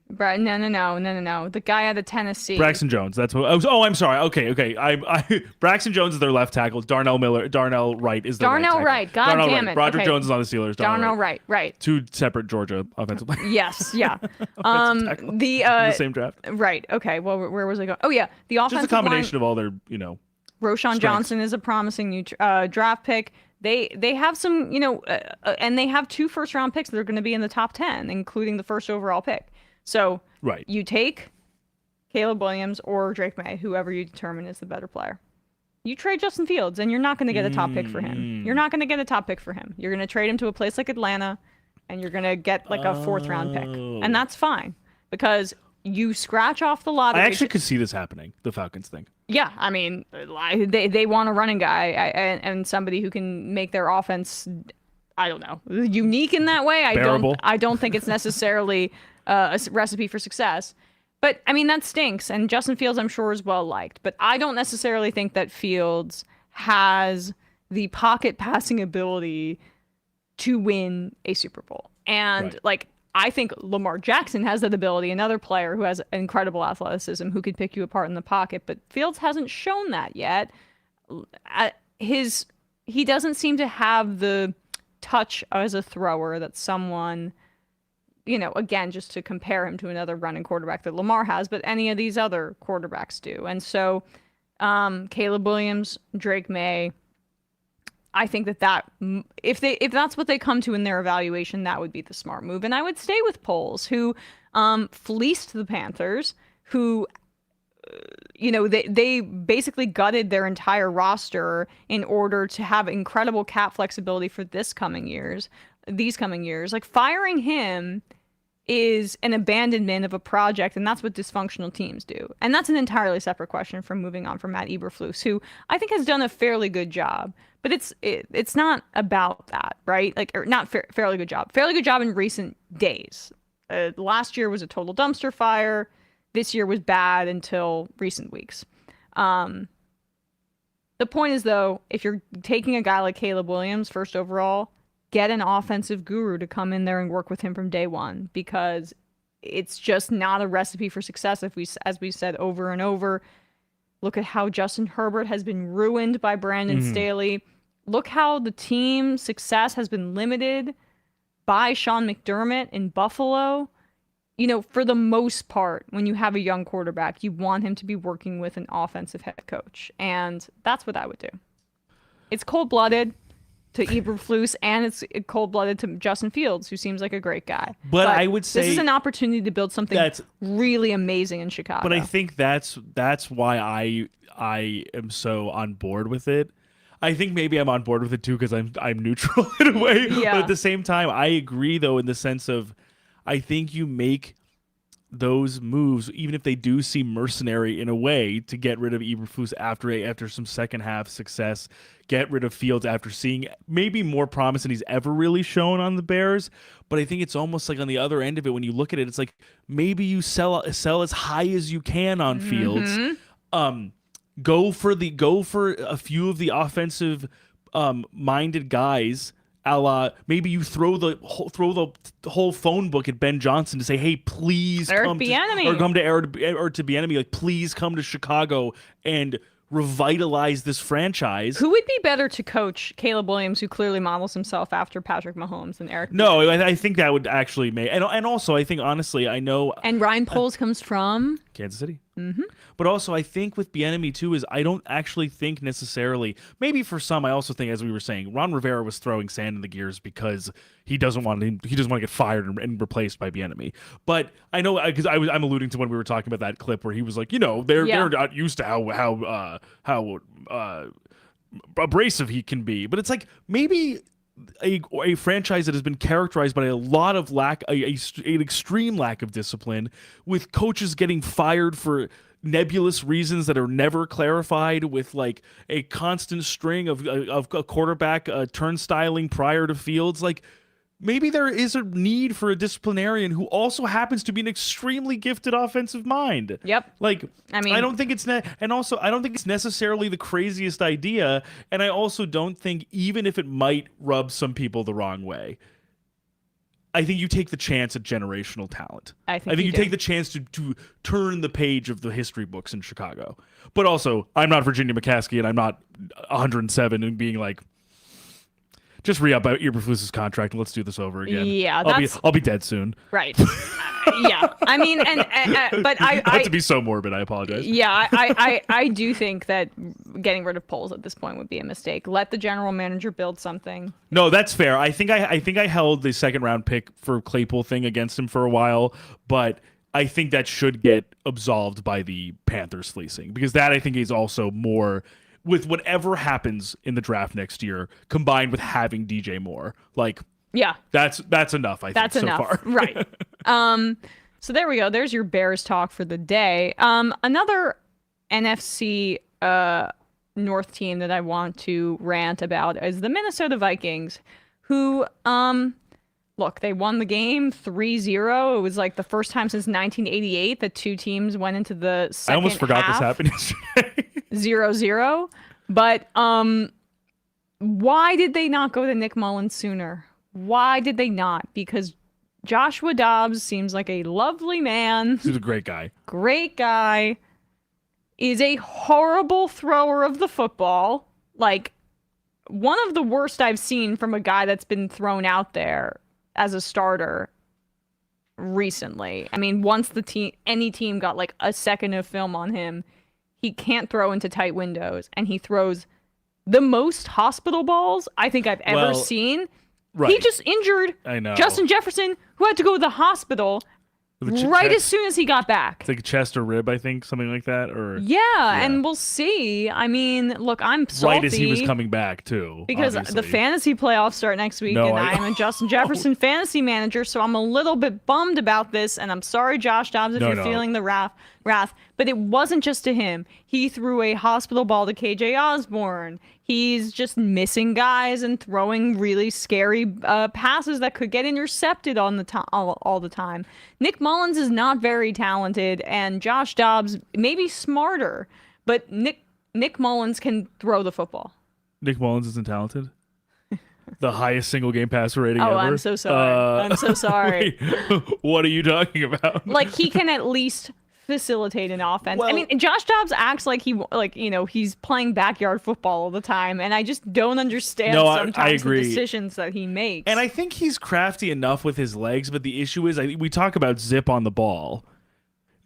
No. The guy out of Tennessee. Braxton Jones. That's what. Oh, I'm sorry. Okay. Braxton Jones is their left tackle. Darnell Wright is their right tackle. Right. God damn it. Broderick Jones is on the Steelers. Darnell Wright. Right. 2 separate Georgia offensive players. Yes. Yeah. The same draft. Right. Okay. Well, where was I going? Oh yeah, the offensive line. Just a combination of all their Roschon strengths. Johnson is a promising new draft pick. They have some and they have 2 first-round picks that are going to be in the top 10, including the first overall pick. So you take Caleb Williams or Drake May, whoever you determine is the better player. You trade Justin Fields, and you're not going to get a top pick for him. You're not going to get a top pick for him. You're going to trade him to a place like Atlanta, and you're going to get a 4th-round pick. And that's fine, because you scratch off the lottery. I actually could see this happening, the Falcons thing. Yeah, I mean, they want a running guy and somebody who can make their offense, I don't know, unique in that way. Bearable. I don't think it's necessarily a recipe for success. But I mean, that stinks. And Justin Fields, I'm sure, is well liked. But I don't necessarily think that Fields has the pocket passing ability to win a Super Bowl. And like, I think Lamar Jackson has that ability, another player who has incredible athleticism, who could pick you apart in the pocket, but Fields hasn't shown that yet. He doesn't seem to have the touch as a thrower that someone, again, just to compare him to another running quarterback that Lamar has, but any of these other quarterbacks do. And so Caleb Williams, Drake May, I think that if that's what they come to in their evaluation, that would be the smart move. And I would stay with Poles, who fleeced the Panthers, who they basically gutted their entire roster in order to have incredible cap flexibility for these coming years. Like, firing him is an abandonment of a project, and that's what dysfunctional teams do. And that's an entirely separate question from moving on from Matt Eberflus, who I think has done a fairly good job. But it's not about that, right? Like, or not fairly good job. Fairly good job in recent days. Last year was a total dumpster fire. This year was bad until recent weeks. The point is, though, if you're taking a guy like Caleb Williams first overall, get an offensive guru to come in there and work with him from day one, because it's just not a recipe for success. As we said over and over, look at how Justin Herbert has been ruined by Brandon Staley. Look how the team's success has been limited by Sean McDermott in Buffalo. For the most part, when you have a young quarterback, you want him to be working with an offensive head coach. And that's what I would do. It's cold-blooded to Eberflus, and it's cold-blooded to Justin Fields, who seems like a great guy. But I would say this is an opportunity to build something really amazing in Chicago. But I think that's why I am so on board with it. I think maybe I'm on board with it too because I'm neutral in a way. Yeah. But at the same time, I agree though in the sense of I think you make those moves, even if they do seem mercenary in a way, to get rid of Eberflus after some second half success, get rid of Fields after seeing maybe more promise than he's ever really shown on the Bears. But I think it's almost like on the other end of it, when you look at it, it's like maybe you sell as high as you can on Fields. Go for a few of the offensive minded guys. A la, maybe you throw the whole phone book at Ben Johnson to say, "Hey, please come to Bieniemy, like please come to Chicago and revitalize this franchise." Who would be better to coach Caleb Williams, who clearly models himself after Patrick Mahomes, than Eric? No, I think that would actually make, and also I think honestly I know. And Ryan Poles comes from Kansas City. But also I think with Bieniemy too is I don't actually think necessarily, maybe for some I also think, as we were saying, Ron Rivera was throwing sand in the gears because he doesn't want to get fired and replaced by Bieniemy. But I know, because I'm alluding to when we were talking about that clip where he was like, they're not used to how abrasive he can be. But it's like maybe a franchise that has been characterized by a lot of an extreme lack of discipline, with coaches getting fired for nebulous reasons that are never clarified, with like a constant string of a quarterback turnstiling prior to Fields. Like, maybe there is a need for a disciplinarian who also happens to be an extremely gifted offensive mind. Yep. Like, I mean, I don't think it's and also I don't think it's necessarily the craziest idea, and I also don't think, even if it might rub some people the wrong way, I think you take the chance at generational talent. I think you take the chance to turn the page of the history books in Chicago. But also, I'm not Virginia McCaskey, and I'm not 107 and being like, just re-up Eberflus's contract and let's do this over again. Yeah, I'll be dead soon. Right. Yeah. I mean, but not to be so morbid, I apologize. Yeah, I do think that getting rid of Poles at this point would be a mistake. Let the general manager build something. No, that's fair. I think I held the second round pick for Claypool thing against him for a while, but I think that should get absolved by the Panthers fleecing, because that I think is also more with whatever happens in the draft next year, combined with having DJ Moore. Like, yeah, that's enough. I think that's so enough. Far. Right. So there we go. There's your Bears talk for the day. Another NFC North team that I want to rant about is the Minnesota Vikings, who look, they won the game 3-0. It was like the first time since 1988 that two teams went into the second I almost forgot this half happened yesterday. 0-0. But why did they not go to Nick Mullins sooner? Why did they not? Because Joshua Dobbs seems like a lovely man. He's a great guy. Great guy. Is a horrible thrower of the football. Like, one of the worst I've seen from a guy that's been thrown out there as a starter recently. I mean, once any team got like a second of film on him, he can't throw into tight windows, and he throws the most hospital balls I think I've ever seen. Right. He just injured Justin Jefferson, who had to go to the hospital as soon as he got back. It's like a chest or rib, I think, something like that. Or yeah, and we'll see. I mean, look, I'm salty. Right as he was coming back, too. Because obviously. the fantasy playoffs start next week, and I am a Justin Jefferson fantasy manager, so I'm a little bit bummed about this, and I'm sorry, Josh Dobbs, if you're feeling the wrath. But it wasn't just to him. He threw a hospital ball to KJ Osborne. He's just missing guys and throwing really scary passes that could get intercepted on the all the time. Nick Mullins is not very talented, and Josh Dobbs may be smarter, but Nick Mullins can throw the football. Nick Mullins isn't talented? The highest single game passer rating ever? Oh, I'm so sorry. I'm so sorry. Wait, what are you talking about? Like, he can at least facilitate an offense. Well, I mean, Josh Dobbs acts like he's playing backyard football all the time, and I just don't understand sometimes the decisions that he makes. And I think he's crafty enough with his legs, but the issue is, we talk about zip on the ball.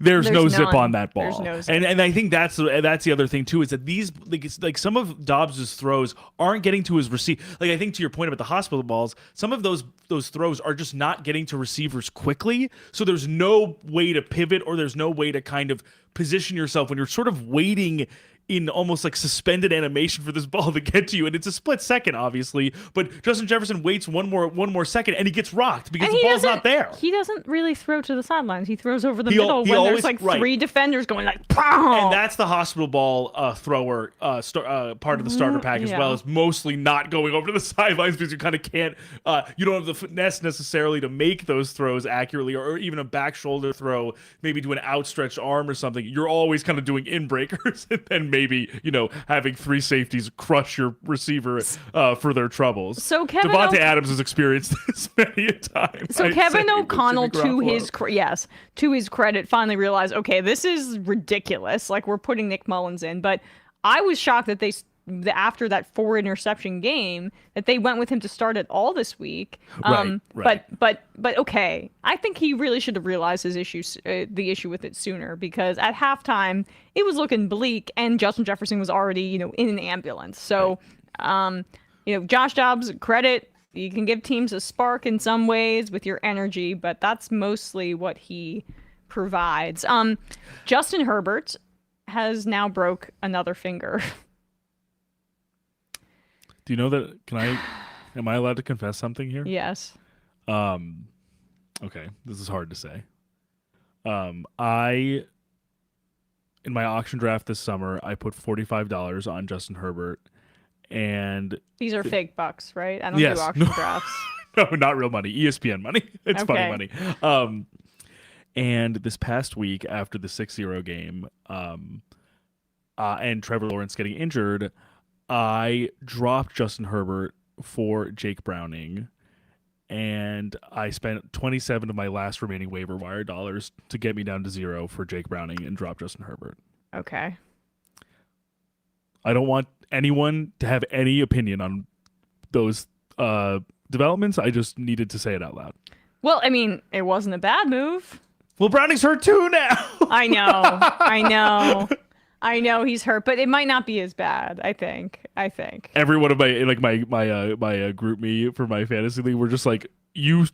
There's no zip on that ball. There's no zip. And I think that's the other thing too, is that these like some of Dobbs's throws aren't getting to his receiver. Like, I think to your point about the hospital balls, some of those throws are just not getting to receivers quickly. So there's no way to pivot, or there's no way to kind of position yourself when you're sort of waiting in almost like suspended animation for this ball to get to you, and it's a split second, obviously. But Justin Jefferson waits one more second, and he gets rocked because the ball's not there. He doesn't really throw to the sidelines. He throws over the middle when there's like three defenders going like, pow! And that's the hospital ball thrower part of the starter pack as well. Is mostly not going over to the sidelines because you kind of can't. You don't have the finesse necessarily to make those throws accurately, or even a back shoulder throw, maybe to an outstretched arm or something. You're always kind of doing in breakers and then maybe, having three safeties crush your receiver for their troubles. So Devontae Adams has experienced this many a time. So Kevin O'Connell, to his credit, finally realized, okay, this is ridiculous. Like, we're putting Nick Mullins in. But I was shocked that after that 4 interception game, that they went with him to start it all this week. Right. But okay, I think he really should have realized his the issue with it sooner, because at halftime it was looking bleak, and Justin Jefferson was already in an ambulance. So, Josh Dobbs, credit, you can give teams a spark in some ways with your energy, but that's mostly what he provides. Justin Herbert has now broke another finger. Do you know that? Am I allowed to confess something here? Yes. Okay, this is hard to say. In my auction draft this summer, I put $45 on Justin Herbert, and these are fake bucks, right? I don't do auction drafts. No, not real money. ESPN money. It's funny money. And this past week, after the 6-0 game, and Trevor Lawrence getting injured, I dropped Justin Herbert for Jake Browning, and I spent 27 of my last remaining waiver wire dollars to get me down to 0 for Jake Browning and drop Justin Herbert. Okay. I don't want anyone to have any opinion on those developments. I just needed to say it out loud. Well, I mean, it wasn't a bad move. Well, Browning's hurt too now. I know he's hurt, but it might not be as bad. I think. Every one of my group me for my fantasy league, we're just like, you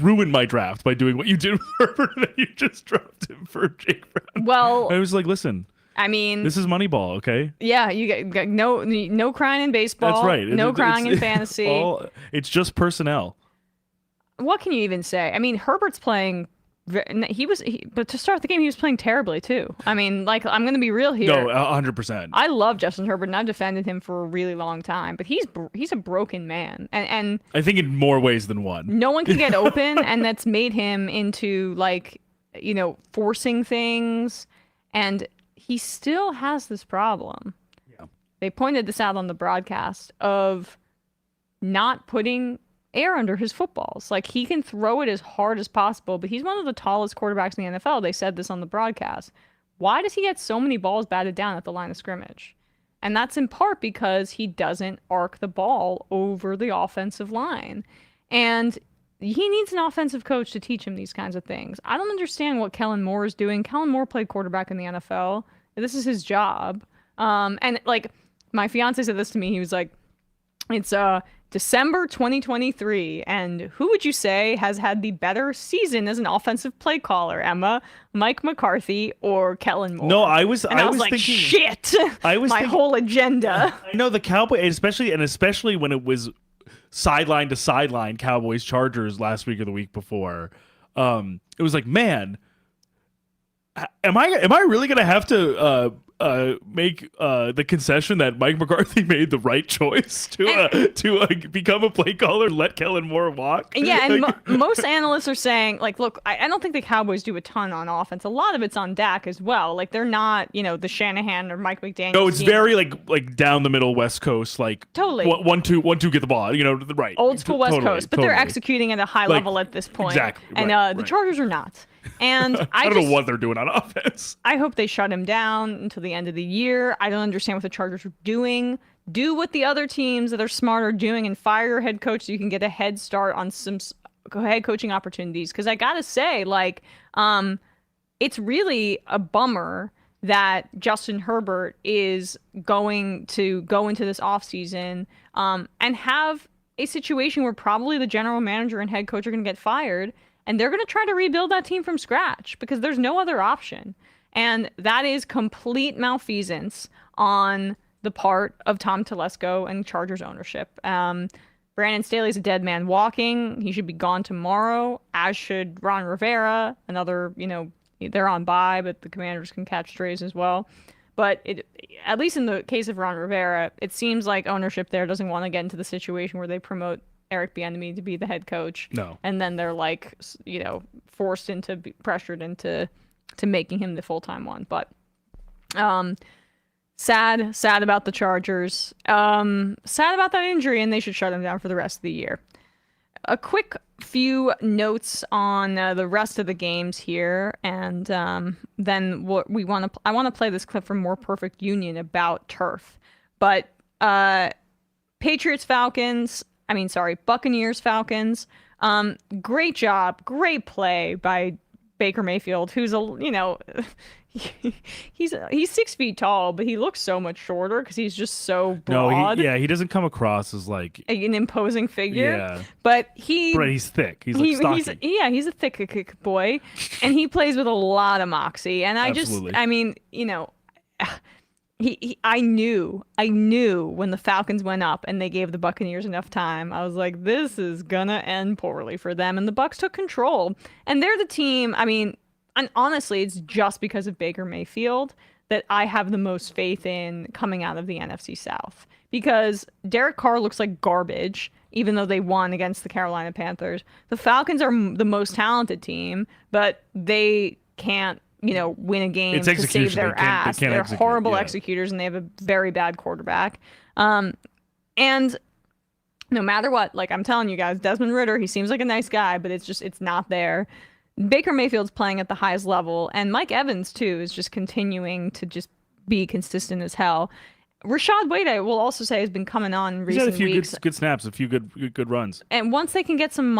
ruined my draft by doing what you did with Herbert, and you just dropped him for Jake Brown. Well, I was like, listen, I mean, this is Moneyball, okay? Yeah, you got no crying in baseball. That's right. No crying in fantasy. It's just personnel. What can you even say? I mean, Herbert's playing But to start the game, he was playing terribly too. I mean, like, I'm going to be real here. No, 100%. I love Justin Herbert, and I've defended him for a really long time. But he's a broken man, and I think in more ways than one. no one can get open, and that's made him into, like, forcing things, and he still has this problem. Yeah. They pointed this out on the broadcast of not putting air under his footballs. Like, he can throw it as hard as possible, but he's one of the tallest quarterbacks in the NFL. They said this on the broadcast. Why does he get so many balls batted down at the line of scrimmage? And that's in part because he doesn't arc the ball over the offensive line. And he needs an offensive coach to teach him these kinds of things. I don't understand what Kellen Moore is doing. Kellen Moore played quarterback in the NFL. This is his job. And, like, my fiance said this to me. He was like, it's December 2023, and who would you say has had the better season as an offensive play caller, Emma? Mike McCarthy or Kellen Moore? No, I was like, thinking, shit. I was my thinking, whole agenda. I know the Cowboys, especially when it was sideline to sideline Cowboys Chargers last week or the week before. It was like, man, am I really gonna have to make the concession that Mike McCarthy made the right choice to become a play caller and let Kellen Moore walk? Yeah, and most analysts are saying, like, look, I don't think the Cowboys do a ton on offense. A lot of it's on Dak as well. Like, they're not, the Shanahan or Mike McDaniel. No, it's very like down the middle West Coast, like totally 1-2, get the ball, right? Old school West Coast, but they're executing at a high level at this point. Exactly, and the Chargers are not. And I don't know what they're doing on offense. I hope they shut him down until the end of the year. I don't understand what the Chargers are doing. Do what the other teams that are smart are doing and fire your head coach so you can get a head start on some head coaching opportunities. Because I gotta say, like, it's really a bummer that Justin Herbert is going to go into this offseason and have a situation where probably the general manager and head coach are going to get fired. And they're going to try to rebuild that team from scratch because there's no other option. And that is complete malfeasance on the part of Tom Telesco and Chargers ownership. Brandon Staley's a dead man walking. He should be gone tomorrow, as should Ron Rivera. Another, they're on bye, but the Commanders can catch strays as well. But at least in the case of Ron Rivera, it seems like ownership there doesn't want to get into the situation where they promote Eric Bieniemy to be the head coach. No. And then they're like, pressured into making him the full-time one. But sad about the Chargers. Sad about that injury, and they should shut him down for the rest of the year. A quick few notes on the rest of the games here, and then what I want to play this clip from More Perfect Union about turf. But Buccaneers, Falcons. Great job, great play by Baker Mayfield, who's he's 6 feet tall, but he looks so much shorter because he's just so broad. No, he doesn't come across as like an imposing figure. Yeah, but he's thick. He's like stocky. He's a thick boy, and he plays with a lot of moxie. And I I knew when the Falcons went up and they gave the Buccaneers enough time. I was like, this is gonna end poorly for them. And the Bucs took control. And they're the team, and honestly, it's just because of Baker Mayfield that I have the most faith in coming out of the NFC South. Because Derek Carr looks like garbage, even though they won against the Carolina Panthers. The Falcons are the most talented team, but they can't win a game to save their ass. They're horrible executors, and they have a very bad quarterback. And no matter what, like I'm telling you guys, Desmond Ridder, he seems like a nice guy, but it's not there. Baker Mayfield's playing at the highest level, and Mike Evans, too, is just continuing to just be consistent as hell. Rashad Wade, I will also say, has been coming on in recent weeks. He's had a few good snaps, a few good runs. And once they can get some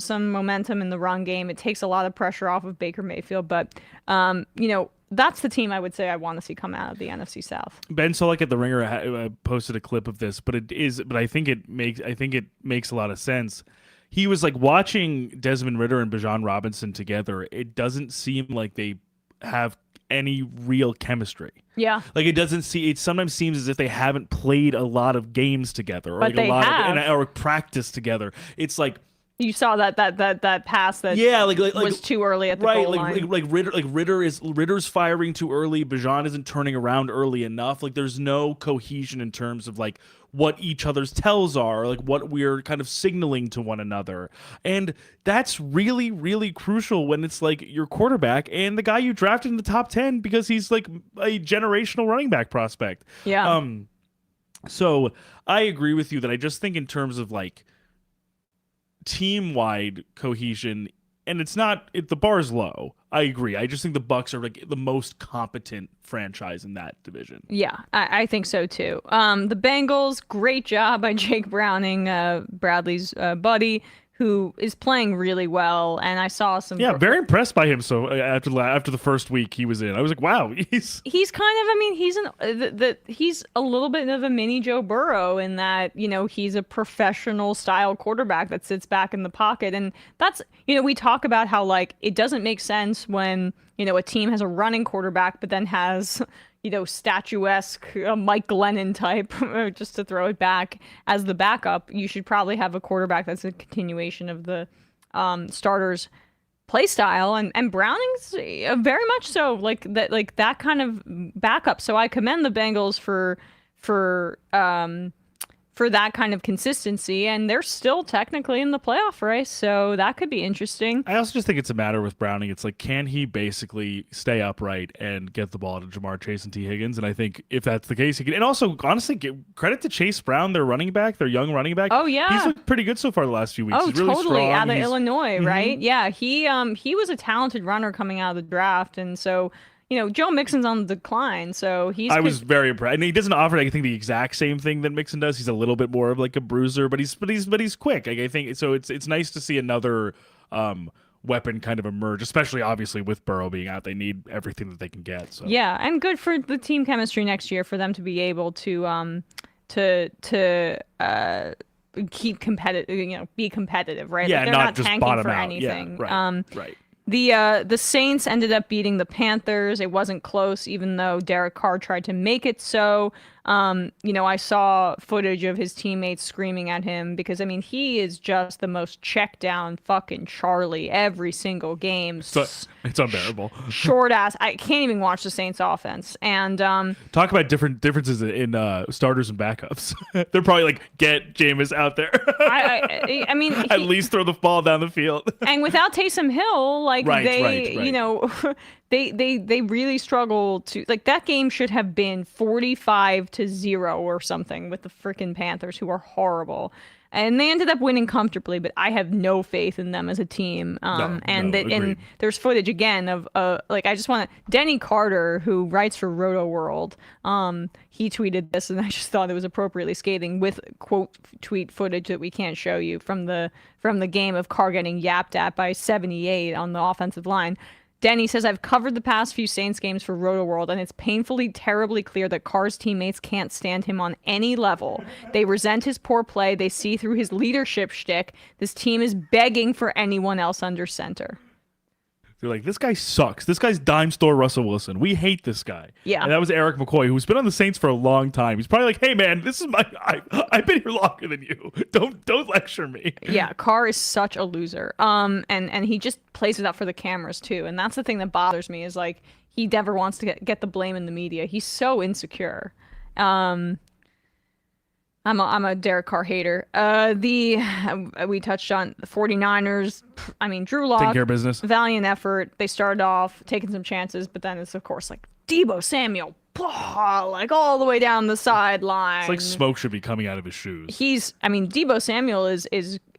momentum in the run game, it takes a lot of pressure off of Baker Mayfield. But, that's the team I would say I want to see come out of the NFC South. Ben Solak at The Ringer posted a clip of this, but I think it makes a lot of sense. He was like watching Desmond Ridder and Bijan Robinson together. It doesn't seem like they have any real chemistry. Yeah. Like it sometimes seems as if they haven't played a lot of games together or but like or practice together. It's like You saw that pass that was too early at the goal line. Ritter's firing too early. Bijan isn't turning around early enough. Like there's no cohesion in terms of like what each other's tells are, like what we're kind of signaling to one another. And that's really, really crucial when it's like your quarterback and the guy you drafted in the top 10 because he's like a generational running back prospect. Yeah. So I agree with you that I just think in terms of like team-wide cohesion, and the bar's low. I agree. I just think the Bucs are like the most competent franchise in that division. Yeah, I think so too. The Bengals, great job by Jake Browning, Bradley's buddy, who is playing really well, and I saw some. Yeah, very impressed by him. So after the first week he was in, I was like, wow, he's kind of. I mean, he's a little bit of a mini Joe Burrow in that he's a professional style quarterback that sits back in the pocket, and that's we talk about how like it doesn't make sense when a team has a running quarterback but then has statuesque Mike Glennon type, just to throw it back as the backup. You should probably have a quarterback that's a continuation of the starter's play style, and Browning's very much so like that kind of backup. So I commend the Bengals for that kind of consistency, and they're still technically in the playoff race, so that could be interesting. I also just think it's a matter with Browning. It's like, can he basically stay upright and get the ball to Jamar Chase and T. Higgins? And I think if that's the case, he can. And also, honestly, give credit to Chase Brown, their running back, their young running back. Oh yeah, he's looked pretty good so far the last few weeks. Oh, he's really totally, strong. out of Illinois, right? Yeah, he was a talented runner coming out of the draft, and so. Joe Mixon's on the decline, so I was very impressed. And he doesn't offer, I think, the exact same thing that Mixon does. He's a little bit more of like a bruiser, but he's quick. Like, I think so. It's nice to see another weapon kind of emerge, especially obviously with Burrow being out. They need everything that they can get. So yeah, and good for the team chemistry next year for them to be able to keep competitive, be competitive, right? Yeah, like they're not not just tanking bottom for out. anything. Yeah, right. The Saints ended up beating the Panthers. It wasn't close, even though Derek Carr tried to make it so. I saw footage of his teammates screaming at him because, I mean, he is just the most checked down fucking Charlie every single game. So, it's unbearable. Short ass. I can't even watch the Saints offense. And talk about differences in starters and backups. They're probably like, get Jameis out there. I mean, at least throw the ball down the field. And without Taysom Hill, like right. They really struggle to, like, that game should have been 45-0 or something with the freaking Panthers, who are horrible. And they ended up winning comfortably, but I have no faith in them as a team. And there's footage again of I just want to, Denny Carter, who writes for Roto World, he tweeted this, and I just thought it was appropriately scathing, with quote tweet footage that we can't show you from the game of Carr getting yapped at by 78 on the offensive line. Denny says, I've covered the past few Saints games for Roto World, and it's painfully, terribly clear that Carr's teammates can't stand him on any level. They resent his poor play. They see through his leadership shtick. This team is begging for anyone else under center. They're like, this guy sucks. This guy's dime store Russell Wilson. We hate this guy. Yeah. And that was Eric McCoy, who's been on the Saints for a long time. He's probably like, hey, man, this is I've been here longer than you. Don't lecture me. Yeah, Carr is such a loser. And he just plays it up for the cameras, too. And that's the thing that bothers me, is, like, he never wants to get the blame in the media. He's so insecure. I'm a Derek Carr hater. We touched on the 49ers. I mean, Drew Lock, taking care of business. Valiant effort. They started off taking some chances, but then it's, of course, like Deebo Samuel, like all the way down the sideline. It's like smoke should be coming out of his shoes. Deebo Samuel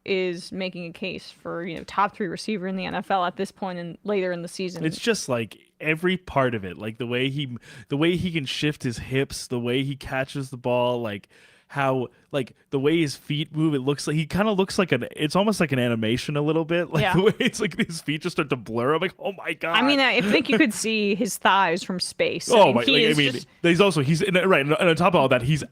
is making a case for, top 3 receiver in the NFL at this point and later in the season. It's just like every part of it, like the way he can shift his hips, the way he catches the ball, like how, like, the way his feet move, it looks like he kind of looks like it's almost like an animation a little bit, like the way it's like his feet just start to blur. I'm like, oh my god. I mean, I think you could see his thighs from space. Oh my! He's right, and on top of all that, he's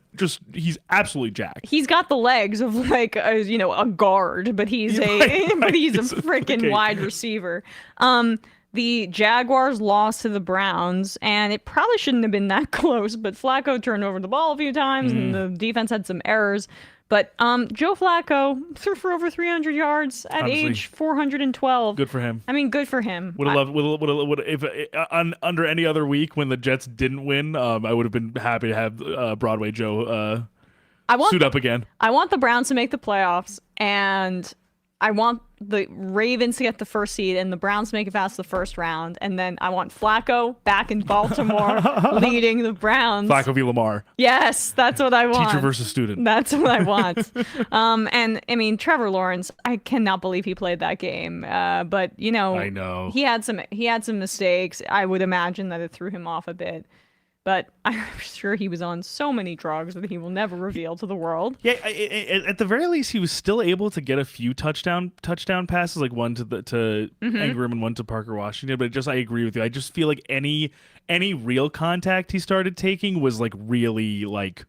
absolutely jacked. He's got the legs of like a guard, but he's a freaking wide receiver. the Jaguars lost to the Browns, and it probably shouldn't have been that close, but Flacco turned over the ball a few times, and the defense had some errors. But Joe Flacco threw for over 300 yards at Honestly, age 412. Good for him. I mean, good for him. Would have loved if under any other week when the Jets didn't win, I would have been happy to have Broadway Joe suit up again. I want the Browns to make the playoffs, and I want the Ravens to get the first seed and the Browns to make it past the first round. And then I want Flacco back in Baltimore leading the Browns. Flacco v. Lamar. Yes, that's what I want. Teacher versus student. That's what I want. And I mean, Trevor Lawrence, I cannot believe he played that game. But you know, I know he had some mistakes. I would imagine that it threw him off a bit. But I'm sure he was on so many drugs that he will never reveal to the world. Yeah, at the very least, he was still able to get a few touchdown passes, like one to Ingram and one to Parker Washington. But I agree with you. I just feel like any real contact he started taking was like really like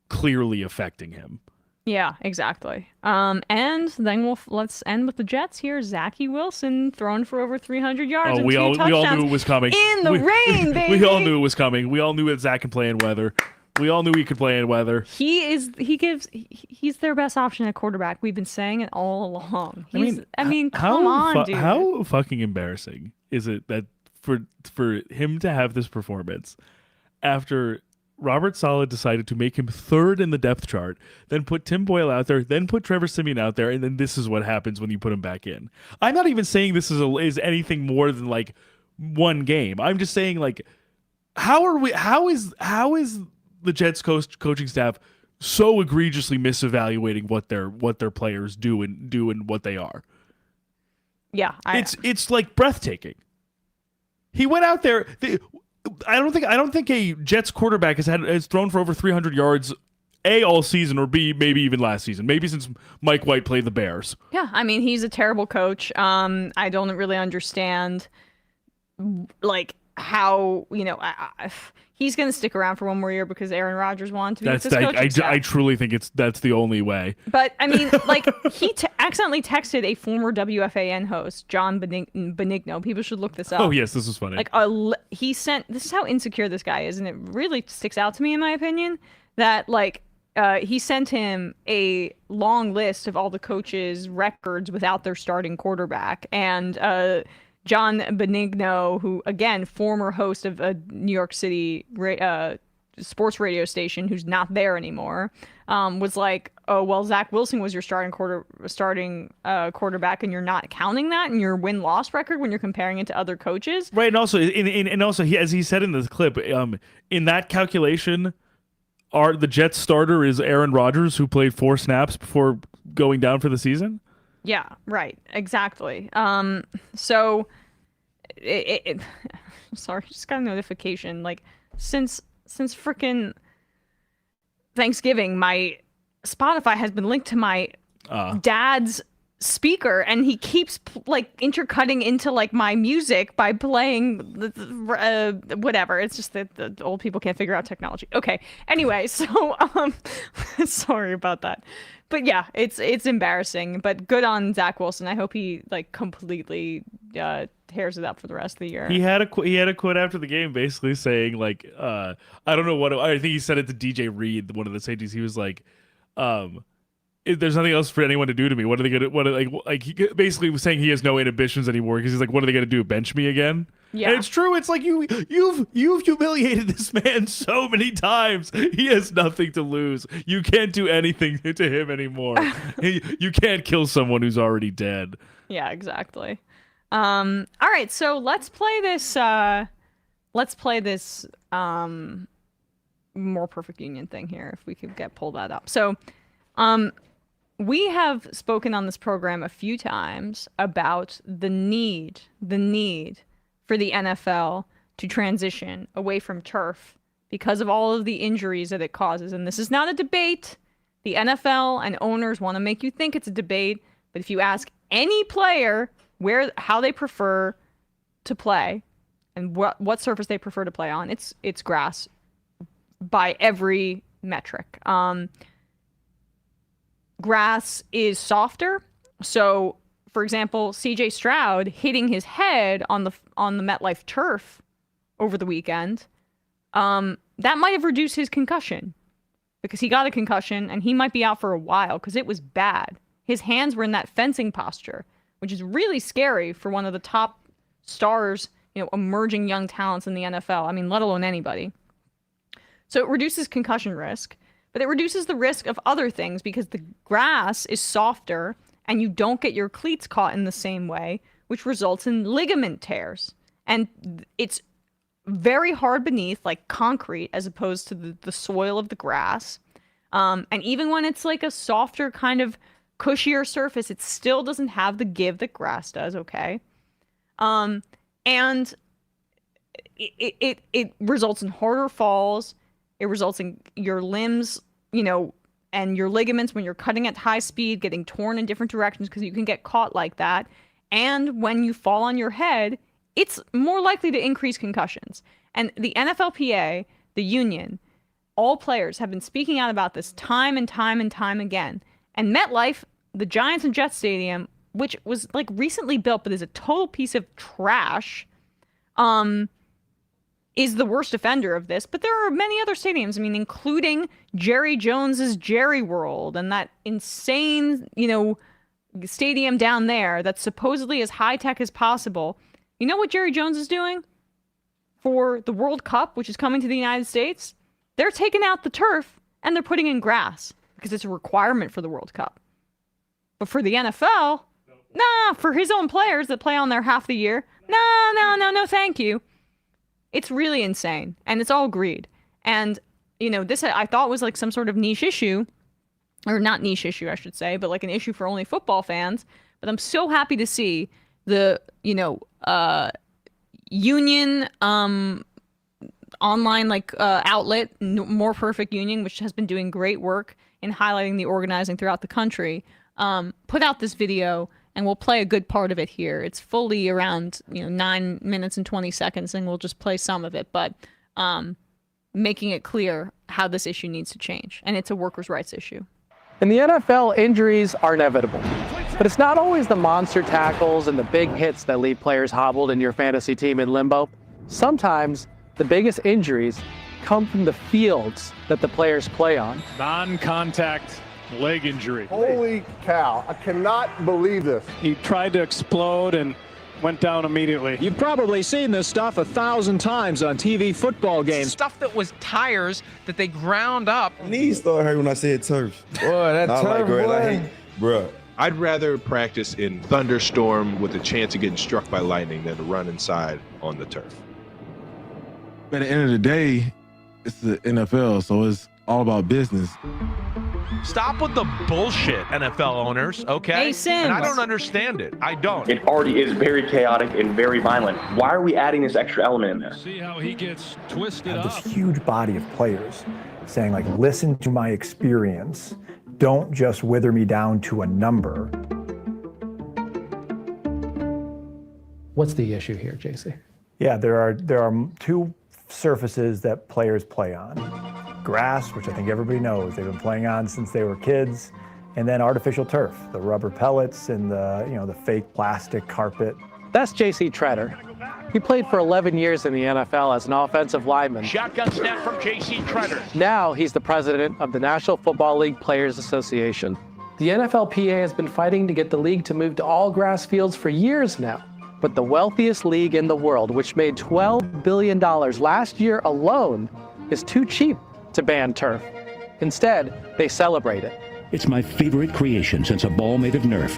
clearly affecting him. Yeah, exactly. And then let's end with the Jets here. Zachy Wilson thrown for over 300 yards. Oh, we all knew it was coming. In the rain, baby. We all knew it was coming. We all knew that Zach can play in weather. We all knew he could play in weather. He's their best option at quarterback. We've been saying it all along. Come on, dude. How fucking embarrassing is it that for him to have this performance after Robert Saleh decided to make him third in the depth chart, then put Tim Boyle out there, then put Trevor Siemian out there, and then this is what happens when you put him back in. I'm not even saying this is anything more than like one game. I'm just saying like how is the Jets coaching staff so egregiously misevaluating what their players do and what they are? Yeah, it's like breathtaking. He went out there. I don't think a Jets quarterback has thrown for over 300 yards A, all season, or B, maybe even last season. Maybe since Mike White played the Bears. Yeah, I mean, he's a terrible coach. I don't really understand like how, he's going to stick around for one more year because Aaron Rodgers wanted to be with this coaching staff. I truly think that's the only way. But I mean, like he accidentally texted a former WFAN host, John Benigno. People should look this up. Oh yes, this is funny. Like this is how insecure this guy is, and it really sticks out to me in my opinion that like he sent him a long list of all the coaches' records without their starting quarterback, and John Benigno, who, again, former host of a New York City sports radio station who's not there anymore, was like, oh, well, Zach Wilson was your starting quarterback, and you're not counting that in your win-loss record when you're comparing it to other coaches. Right, and also, as he said in this clip, in that calculation, the Jets starter is Aaron Rodgers, who played 4 snaps before going down for the season? Yeah, right. Exactly. So sorry, just got a notification. Like since frickin' Thanksgiving, my Spotify has been linked to my dad's speaker, and he keeps like intercutting into like my music by playing whatever. It's just that the old people can't figure out technology. Okay. Anyway, so sorry about that. But yeah, it's embarrassing, but good on Zach Wilson. I hope he like completely tears it up for the rest of the year. He had a quote after the game, basically saying like, I don't know what I think he said it to DJ Reid, one of the safeties. He was like, "There's nothing else for anyone to do to me. What are they gonna? He basically was saying he has no inhibitions anymore because he's like, what are they gonna do? Bench me again?" Yeah, and it's true. It's like you've humiliated this man so many times. He has nothing to lose. You can't do anything to him anymore. You can't kill someone who's already dead. Yeah, exactly. All right, so let's play this. More perfect union thing here. If we could pull that up. So, we have spoken on this program a few times about the need for the NFL to transition away from turf because of all of the injuries that it causes. And this is not a debate. The NFL and owners want to make you think it's a debate, but if you ask any player how they prefer to play and what surface they prefer to play on, it's grass by every metric. Grass is softer, so for example, CJ Stroud hitting his head on the MetLife turf over the weekend, that might have reduced his concussion because he got a concussion and he might be out for a while because it was bad. His hands were in that fencing posture, which is really scary for one of the top stars, emerging young talents in the NFL. I mean, let alone anybody. So it reduces concussion risk, but it reduces the risk of other things because the grass is softer and you don't get your cleats caught in the same way, which results in ligament tears. And it's very hard beneath, like concrete, as opposed to the soil of the grass. And even when it's like a softer kind of cushier surface, it still doesn't have the give that grass does, okay? And it results in harder falls. It results in your limbs, and your ligaments when you're cutting at high speed, getting torn in different directions because you can get caught like that. And when you fall on your head, it's more likely to increase concussions. And the NFLPA, the union, all players have been speaking out about this time and time and time again. And MetLife, the Giants and Jets stadium, which was like recently built but is a total piece of trash, is the worst offender of this. But there are many other stadiums, including Jerry Jones's Jerry World and that insane, stadium down there that's supposedly as high-tech as possible. You know what Jerry Jones is doing for the World Cup, which is coming to the United States? They're taking out the turf and they're putting in grass because it's a requirement for the World Cup. But for the NFL, for his own players that play on there half the year, no, thank you. It's really insane, and it's all greed. And, this I thought was like some sort of niche issue, or not niche issue, I should say, but like an issue for only football fans. But I'm so happy to see the, union online outlet, More Perfect Union, which has been doing great work in highlighting the organizing throughout the country, put out this video, and we'll play a good part of it here. It's fully around 9 minutes and 20 seconds, and we'll just play some of it, but making it clear how this issue needs to change, and it's a workers' rights issue. In the NFL, injuries are inevitable, but it's not always the monster tackles and the big hits that leave players hobbled and your fantasy team in limbo. Sometimes the biggest injuries come from the fields that the players play on. Non-contact leg injury. Holy cow, I cannot believe this. He tried to explode and went down immediately. You've probably seen this stuff 1,000 times on TV football games. Stuff that was tires that they ground up. Knees started hurting when I said turf. Boy, that turf, bro. I'd rather practice in thunderstorm with a chance of getting struck by lightning than to run inside on the turf. At the end of the day, it's the NFL, so it's all about business. Stop with the bullshit, NFL owners, okay? Hey, Sims. And I don't understand it. I don't. It already is very chaotic and very violent. Why are we adding this extra element in there? See how he gets twisted up. This huge body of players saying, listen to my experience. Don't just wither me down to a number. What's the issue here, JC? Yeah, there are two surfaces that players play on. Grass, which I think everybody knows they've been playing on since they were kids, and then artificial turf, the rubber pellets and the fake plastic carpet. That's J.C. Tretter. He played for 11 years in the NFL as an offensive lineman. Shotgun snap from J.C. Tretter. Now he's the president of the National Football League Players Association. The NFLPA has been fighting to get the league to move to all grass fields for years now. But the wealthiest league in the world, which made $12 billion last year alone, is too cheap to ban turf. Instead, they celebrate it. It's my favorite creation since a ball made of Nerf.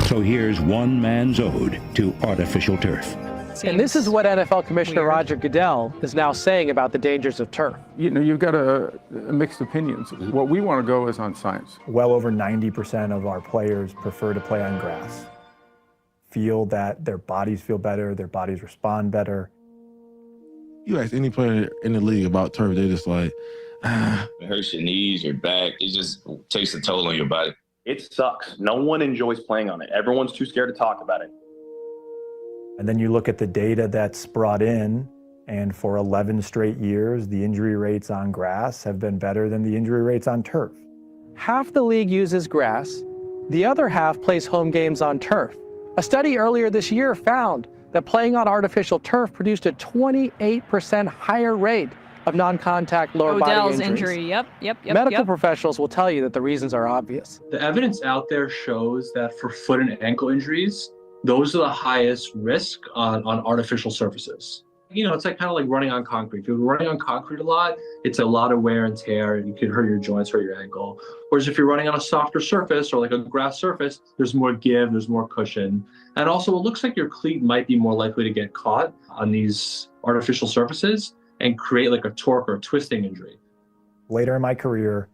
So here's one man's ode to artificial turf. And this is what NFL Commissioner Roger Goodell is now saying about the dangers of turf. You've got mixed opinions. What we want to go is on science. Well over 90% of our players prefer to play on grass. Feel that their bodies feel better, their bodies respond better. You ask any player in the league about turf, they're just like, It hurts your knees, your back. It just takes a toll on your body. It sucks. No one enjoys playing on it. Everyone's too scared to talk about it. And then you look at the data that's brought in, and for 11 straight years, the injury rates on grass have been better than the injury rates on turf. Half the league uses grass. The other half plays home games on turf. A study earlier this year found that playing on artificial turf produced a 28% higher rate of non-contact lower body injuries. injury, yep. Medical professionals will tell you that the reasons are obvious. The evidence out there shows that for foot and ankle injuries, those are the highest risk on artificial surfaces. You know, it's like kind of like running on concrete. If you're running on concrete a lot, it's a lot of wear and tear, and you can hurt your joints, hurt your ankle. Whereas if you're running on a softer surface or like a grass surface, there's more give, there's more cushion. And also it looks like your cleat might be more likely to get caught on these artificial surfaces and create like a torque or twisting injury. Later in my career,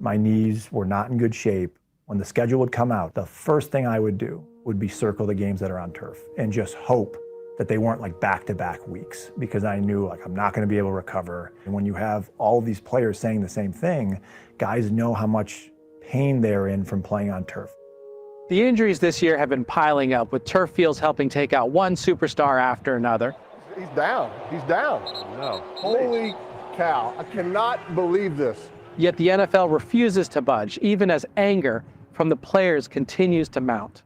my knees were not in good shape. When the schedule would come out, the first thing I would do would be circle the games that are on turf and just hope that they weren't like back-to-back weeks, because I knew like I'm not going to be able to recover. And when you have all of these players saying the same thing, guys know how much pain they're in from playing on turf. The injuries this year have been piling up, with turf fields helping take out one superstar after another. He's down. He's down. No. Holy cow. I cannot believe this. Yet the NFL refuses to budge, even as anger from the players continues to mount.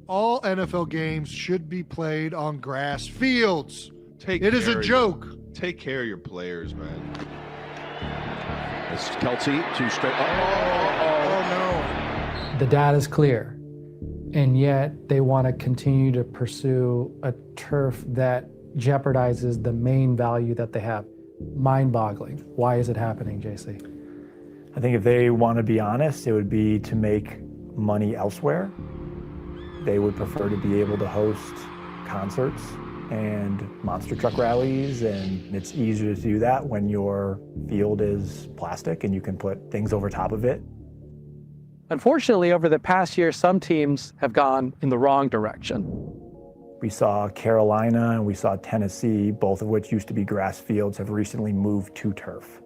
All NFL games should be played on grass fields. It is a joke. Take care of your players, man. This is Kelsey, two straight. Oh, no. The data is clear, and yet they want to continue to pursue a turf that jeopardizes the main value that they have. Mind-boggling. Why is it happening, JC? I think if they want to be honest, it would be to make money elsewhere. They would prefer to be able to host concerts and monster truck rallies, and it's easier to do that when your field is plastic and you can put things over top of it. Unfortunately, over the past year, some teams have gone in the wrong direction. We saw Carolina and we saw Tennessee, both of which used to be grass fields, have recently moved to turf.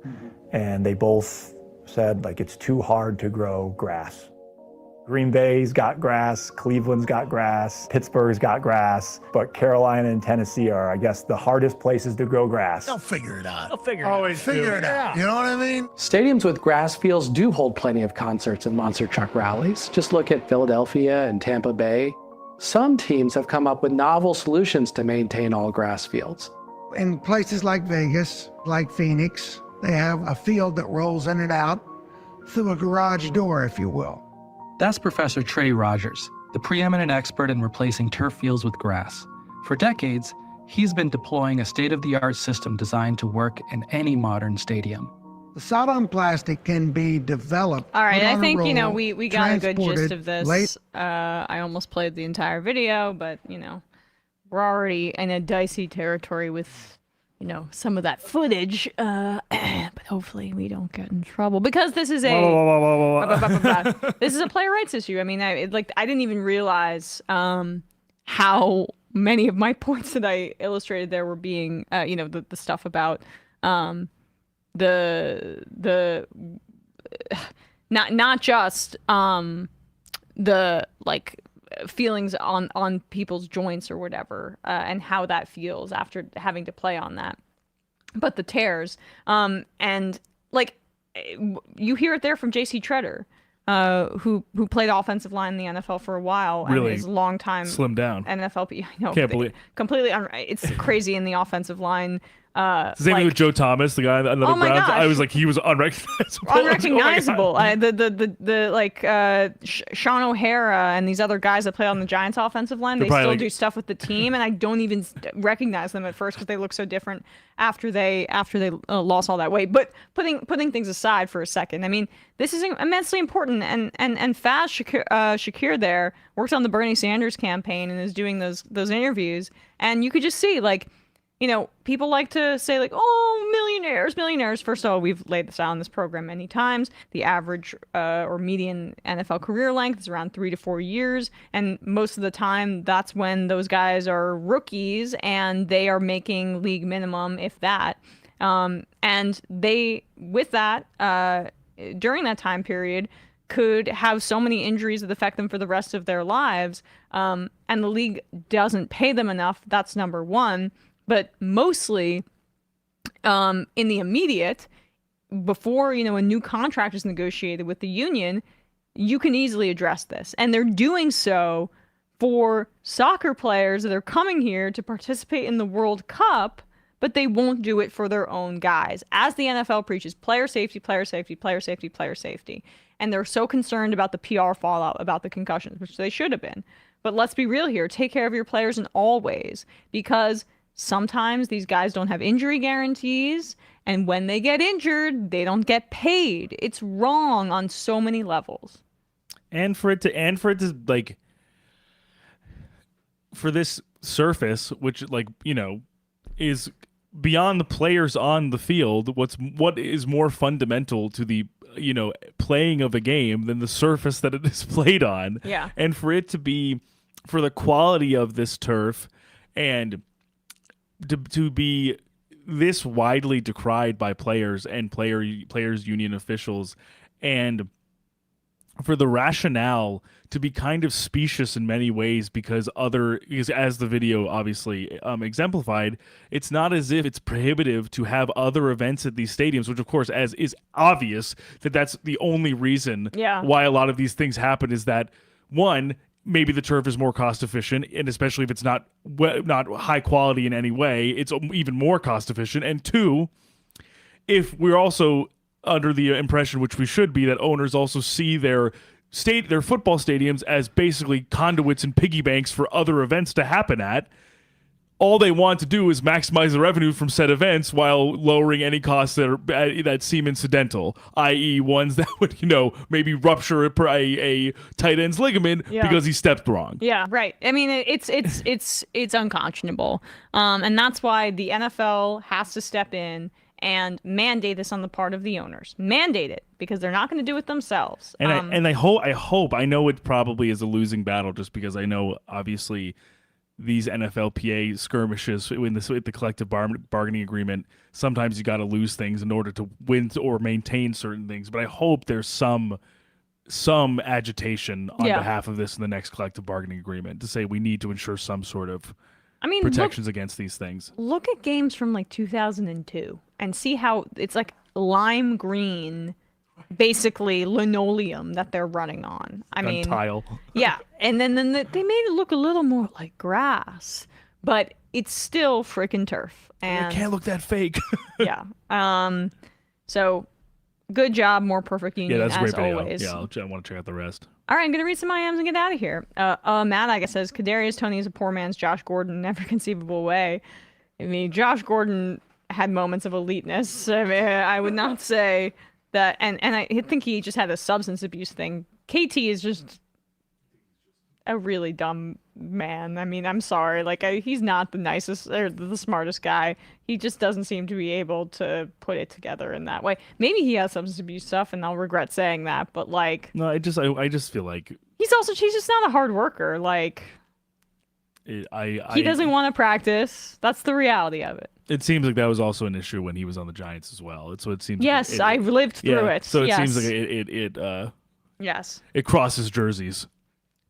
And they both said like it's too hard to grow grass. Green Bay's got grass, Cleveland's got grass, Pittsburgh's got grass, but Carolina and Tennessee are, I guess, the hardest places to grow grass. They'll figure it out. They'll figure it out. You know what I mean? Stadiums with grass fields do hold plenty of concerts and monster truck rallies. Just look at Philadelphia and Tampa Bay. Some teams have come up with novel solutions to maintain all grass fields. In places like Vegas, like Phoenix, they have a field that rolls in and out through a garage door, if you will. That's Professor Trey Rogers, the preeminent expert in replacing turf fields with grass. For decades, he's been deploying a state-of-the-art system designed to work in any modern stadium. The solid plastic can be developed. All right, I think, we got a good gist of this. I almost played the entire video, but, we're already in a dicey territory with, some of that footage. But hopefully we don't get in trouble, because this is this is a player rights issue. I mean, I didn't even realize how many of my points that I illustrated there were being, the stuff about the not just the feelings on people's joints or whatever, and how that feels after having to play on that, but the tears, and you hear it there from J.C. Treader, who played offensive line in the NFL for a while, really and is long time slimmed down NFL. I know, can't believe completely. It's crazy in the offensive line. Same thing with Joe Thomas, the guy on another Browns. Gosh. I was like, he was unrecognizable. Unrecognizable. Sean O'Hara and these other guys that play on the Giants offensive line, they still do stuff with the team, and I don't even recognize them at first because they look so different after they lost all that weight. But putting things aside for a second, I mean, this is immensely important, and Faz Shakir there worked on the Bernie Sanders campaign and is doing those interviews, and you could just see people like to say millionaires. First of all, we've laid this out on this program many times. The average or median NFL career length is around 3 to 4 years. And most of the time, that's when those guys are rookies and they are making league minimum, if that. And they, with that, during that time period, could have so many injuries that affect them for the rest of their lives. And the league doesn't pay them enough. That's number one. But mostly in the immediate, before a new contract is negotiated with the union, you can easily address this. And they're doing so for soccer players that are coming here to participate in the World Cup, but they won't do it for their own guys. As the NFL preaches, player safety, player safety, player safety, player safety. And they're so concerned about the PR fallout, about the concussions, which they should have been. But let's be real here. Take care of your players in all ways, because sometimes these guys don't have injury guarantees, and when they get injured, they don't get paid. It's wrong on so many levels. And for it to like, for this surface, which, like, you know, is beyond the players on the field, what is more fundamental to the, you know, playing of a game than the surface that it is played on. Yeah. And for it to be, for the quality of this turf and to be this widely decried by players and players union officials, and for the rationale to be kind of specious in many ways, because as the video obviously exemplified, it's not as if it's prohibitive to have other events at these stadiums, which of course, as is obvious, that's the only reason why a lot of these things happen, is that, one, maybe the turf is more cost efficient, and especially if it's not high quality in any way, it's even more cost efficient. And two, if we're also under the impression, which we should be, that owners also see their football stadiums as basically conduits and piggy banks for other events to happen at, all they want to do is maximize the revenue from said events while lowering any costs that seem incidental, i.e. ones that would, you know, maybe rupture a tight end's ligament because he stepped wrong. Yeah, right. I mean, it's unconscionable. And that's why the NFL has to step in and mandate this on the part of the owners. Mandate it, because they're not going to do it themselves. And I hope, I know it probably is a losing battle, just because I know obviously these NFLPA skirmishes with the collective bargaining agreement, sometimes you got to lose things in order to win or maintain certain things. But I hope there's some agitation on behalf of this in the next collective bargaining agreement to say we need to ensure some sort of protections against these things. Look at games from like 2002 and see how it's like lime green, basically linoleum that they're running on. I mean, tile. Yeah, and then they made it look a little more like grass, but it's still freaking turf. And it can't look that fake. Yeah. So good job, more perfect union, that's a great video. Always. Yeah, I want to check out the rest. All right, I'm going to read some IMs and get out of here. Matt, I guess, says, Kadarius Toney is a poor man's Josh Gordon in every conceivable way. I mean, Josh Gordon had moments of eliteness. I mean, I would not say that, and I think he just had a substance abuse thing. KT is just a really dumb man. I mean, I'm sorry. Like, he's not the nicest or the smartest guy. He just doesn't seem to be able to put it together in that way. Maybe he has substance abuse stuff, and I'll regret saying that. But like, no, I just feel like he's just not a hard worker. Like, he doesn't want to practice. That's the reality of it. It seems like that was also an issue when he was on the Giants as well. So it seems. Yes, I've lived through it. So it seems like it yes. It crosses jerseys.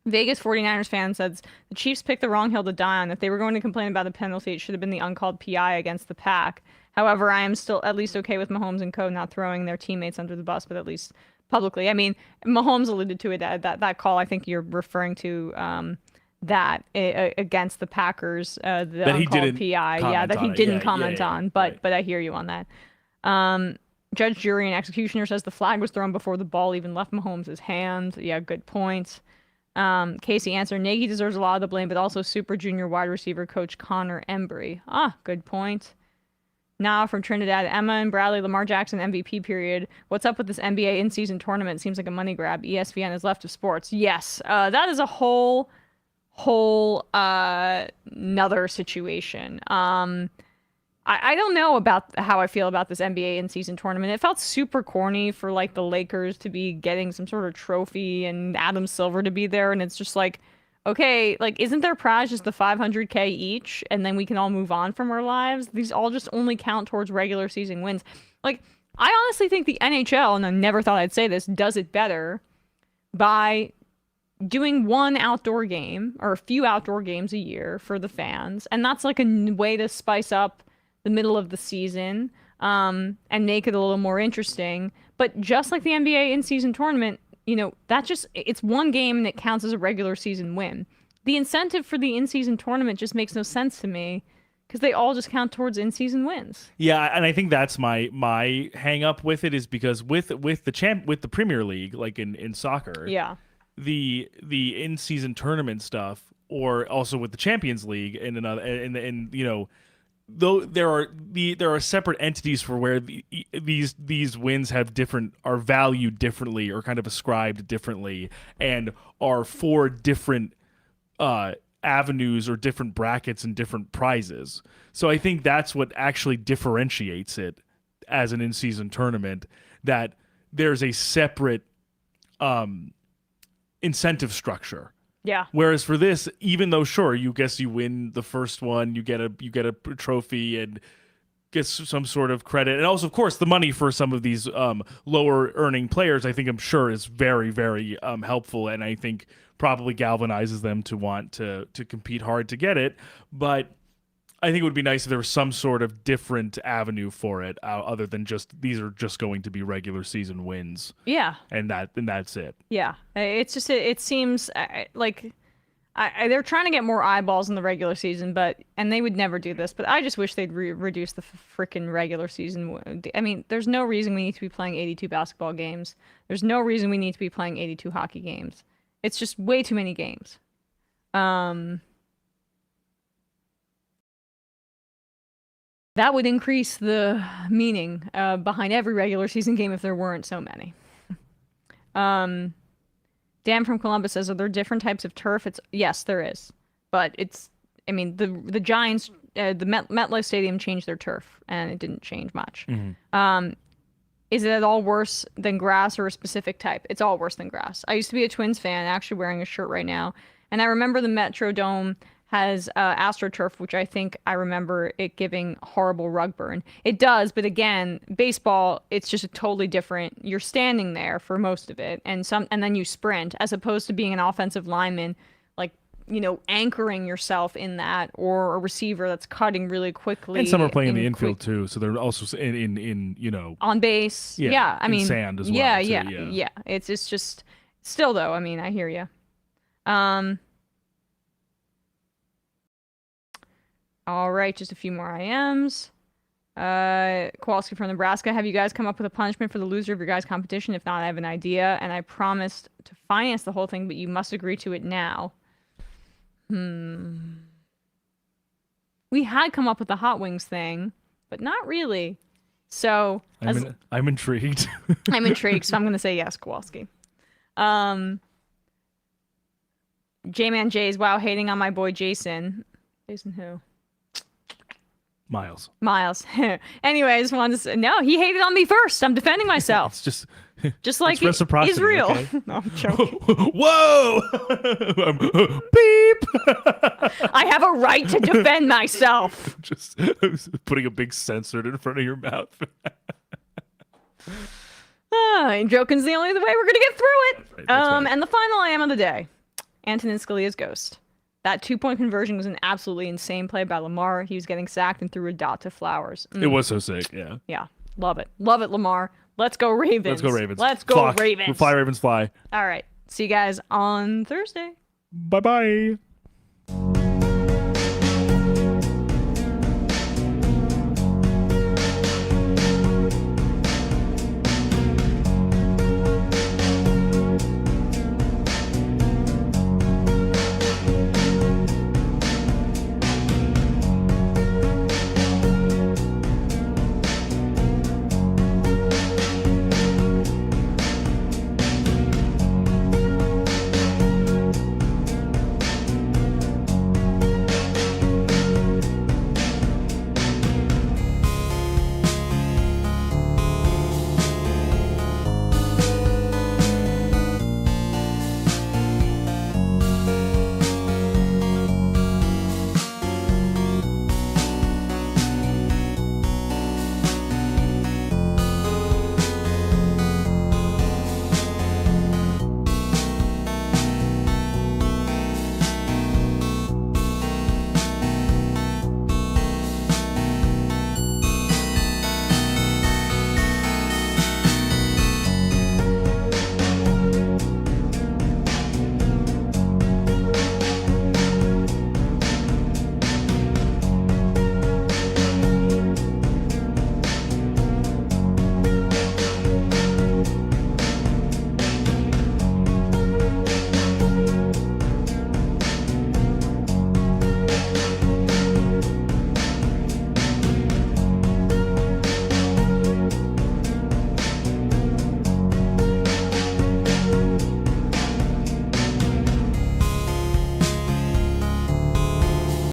Vegas 49ers fan says the Chiefs picked the wrong hill to die on. If they were going to complain about the penalty, it should have been the uncalled PI against the Pack. However, I am still at least okay with Mahomes and co. not throwing their teammates under the bus, but at least publicly. I mean, Mahomes alluded to it that call. I think you're referring to that against the Packers, the uncalled PI. Yeah, that he didn't comment on. But I hear you on that. Judge, jury, and executioner says the flag was thrown before the ball even left Mahomes' hand. Yeah, good point. Casey answer, Nagy deserves a lot of the blame, but also Super Junior wide receiver coach Connor Embry. Ah, good point. Now from Trinidad, Emma and Bradley, Lamar Jackson MVP period. What's up with this NBA in-season tournament? Seems like a money grab. ESVN is left of sports. Yes, that is a whole another situation. I don't know about how I feel about this NBA in-season tournament. It felt super corny for like the Lakers to be getting some sort of trophy and Adam Silver to be there, and it's just like, okay, like, isn't their prize just the $500K each, and then we can all move on from our lives? These all just only count towards regular season wins. Like, I honestly think the NHL, and I never thought I'd say this, does it better by doing one outdoor game or a few outdoor games a year for the fans, and that's like a way to spice up the middle of the season, and make it a little more interesting. But just like the NBA in-season tournament, you know, it's one game and it counts as a regular season win. the incentive for the in-season tournament just makes no sense to me because they all just count towards in-season wins. Yeah, and I think that's my hang up with it is because with the Premier League, like in soccer, yeah, the in-season tournament stuff, or also with the Champions League and you know, though there are separate entities for where these wins are valued differently or kind of ascribed differently and are for different avenues or different brackets and different prizes. So I think that's what actually differentiates it as an in-season tournament, that there's a separate incentive structure. Yeah. Whereas for this, even though sure, you win the first one, you get a trophy and get some sort of credit, and also of course the money for some of these lower earning players, I'm sure is very, very helpful, and I think probably galvanizes them to want to compete hard to get it. But I think it would be nice if there was some sort of different avenue for it, other than just these are just going to be regular season wins. Yeah. And that's it. Yeah. It's just it seems like they're trying to get more eyeballs in the regular season, and they would never do this. But I just wish they'd reduce the freaking regular season. I mean, there's no reason we need to be playing 82 basketball games. There's no reason we need to be playing 82 hockey games. It's just way too many games. That would increase the meaning behind every regular season game if there weren't so many. Dan from Columbus says, are there different types of turf? Yes, there is. But the Giants, the MetLife Stadium changed their turf, and it didn't change much. Mm-hmm. Is it at all worse than grass or a specific type? It's all worse than grass. I used to be a Twins fan, actually wearing a shirt right now. And I remember the Metrodome has AstroTurf, which I think I remember it giving horrible rug burn. It does, but again, baseball, it's just a totally different. You're standing there for most of it, and then you sprint, as opposed to being an offensive lineman, like, you know, anchoring yourself in that, or a receiver that's cutting really quickly. And some are playing in the infield too, so they're also in you know, on base. Yeah, I mean, sand as well. Yeah. It's just still though. I mean, I hear you. All right, just a few more IMs. Kowalski from Nebraska. Have you guys come up with a punishment for the loser of your guys' competition? If not, I have an idea, and I promised to finance the whole thing, but you must agree to it now. We had come up with the hot wings thing, but not really. So I'm intrigued. I'm intrigued, so I'm going to say yes, Kowalski. J-Man J's, wow, hating on my boy Jason. Jason who? Miles. Anyway, I just wanted to say, no, he hated on me first. I'm defending myself. It's just like it's reciprocity, Israel. Okay? No, I'm joking. Whoa! Beep! I have a right to defend myself. Just putting a big censored in front of your mouth. Joking's the only way we're going to get through it. Right. And the final I am of the day, Antonin Scalia's ghost. That 2-point conversion was an absolutely insane play by Lamar. He was getting sacked and threw a dot to Flowers. It was so sick, yeah. Yeah, love it. Love it, Lamar. Let's go Ravens. Let's go Ravens. Let's go Ravens. Fly, Ravens, fly. All right. See you guys on Thursday. Bye-bye.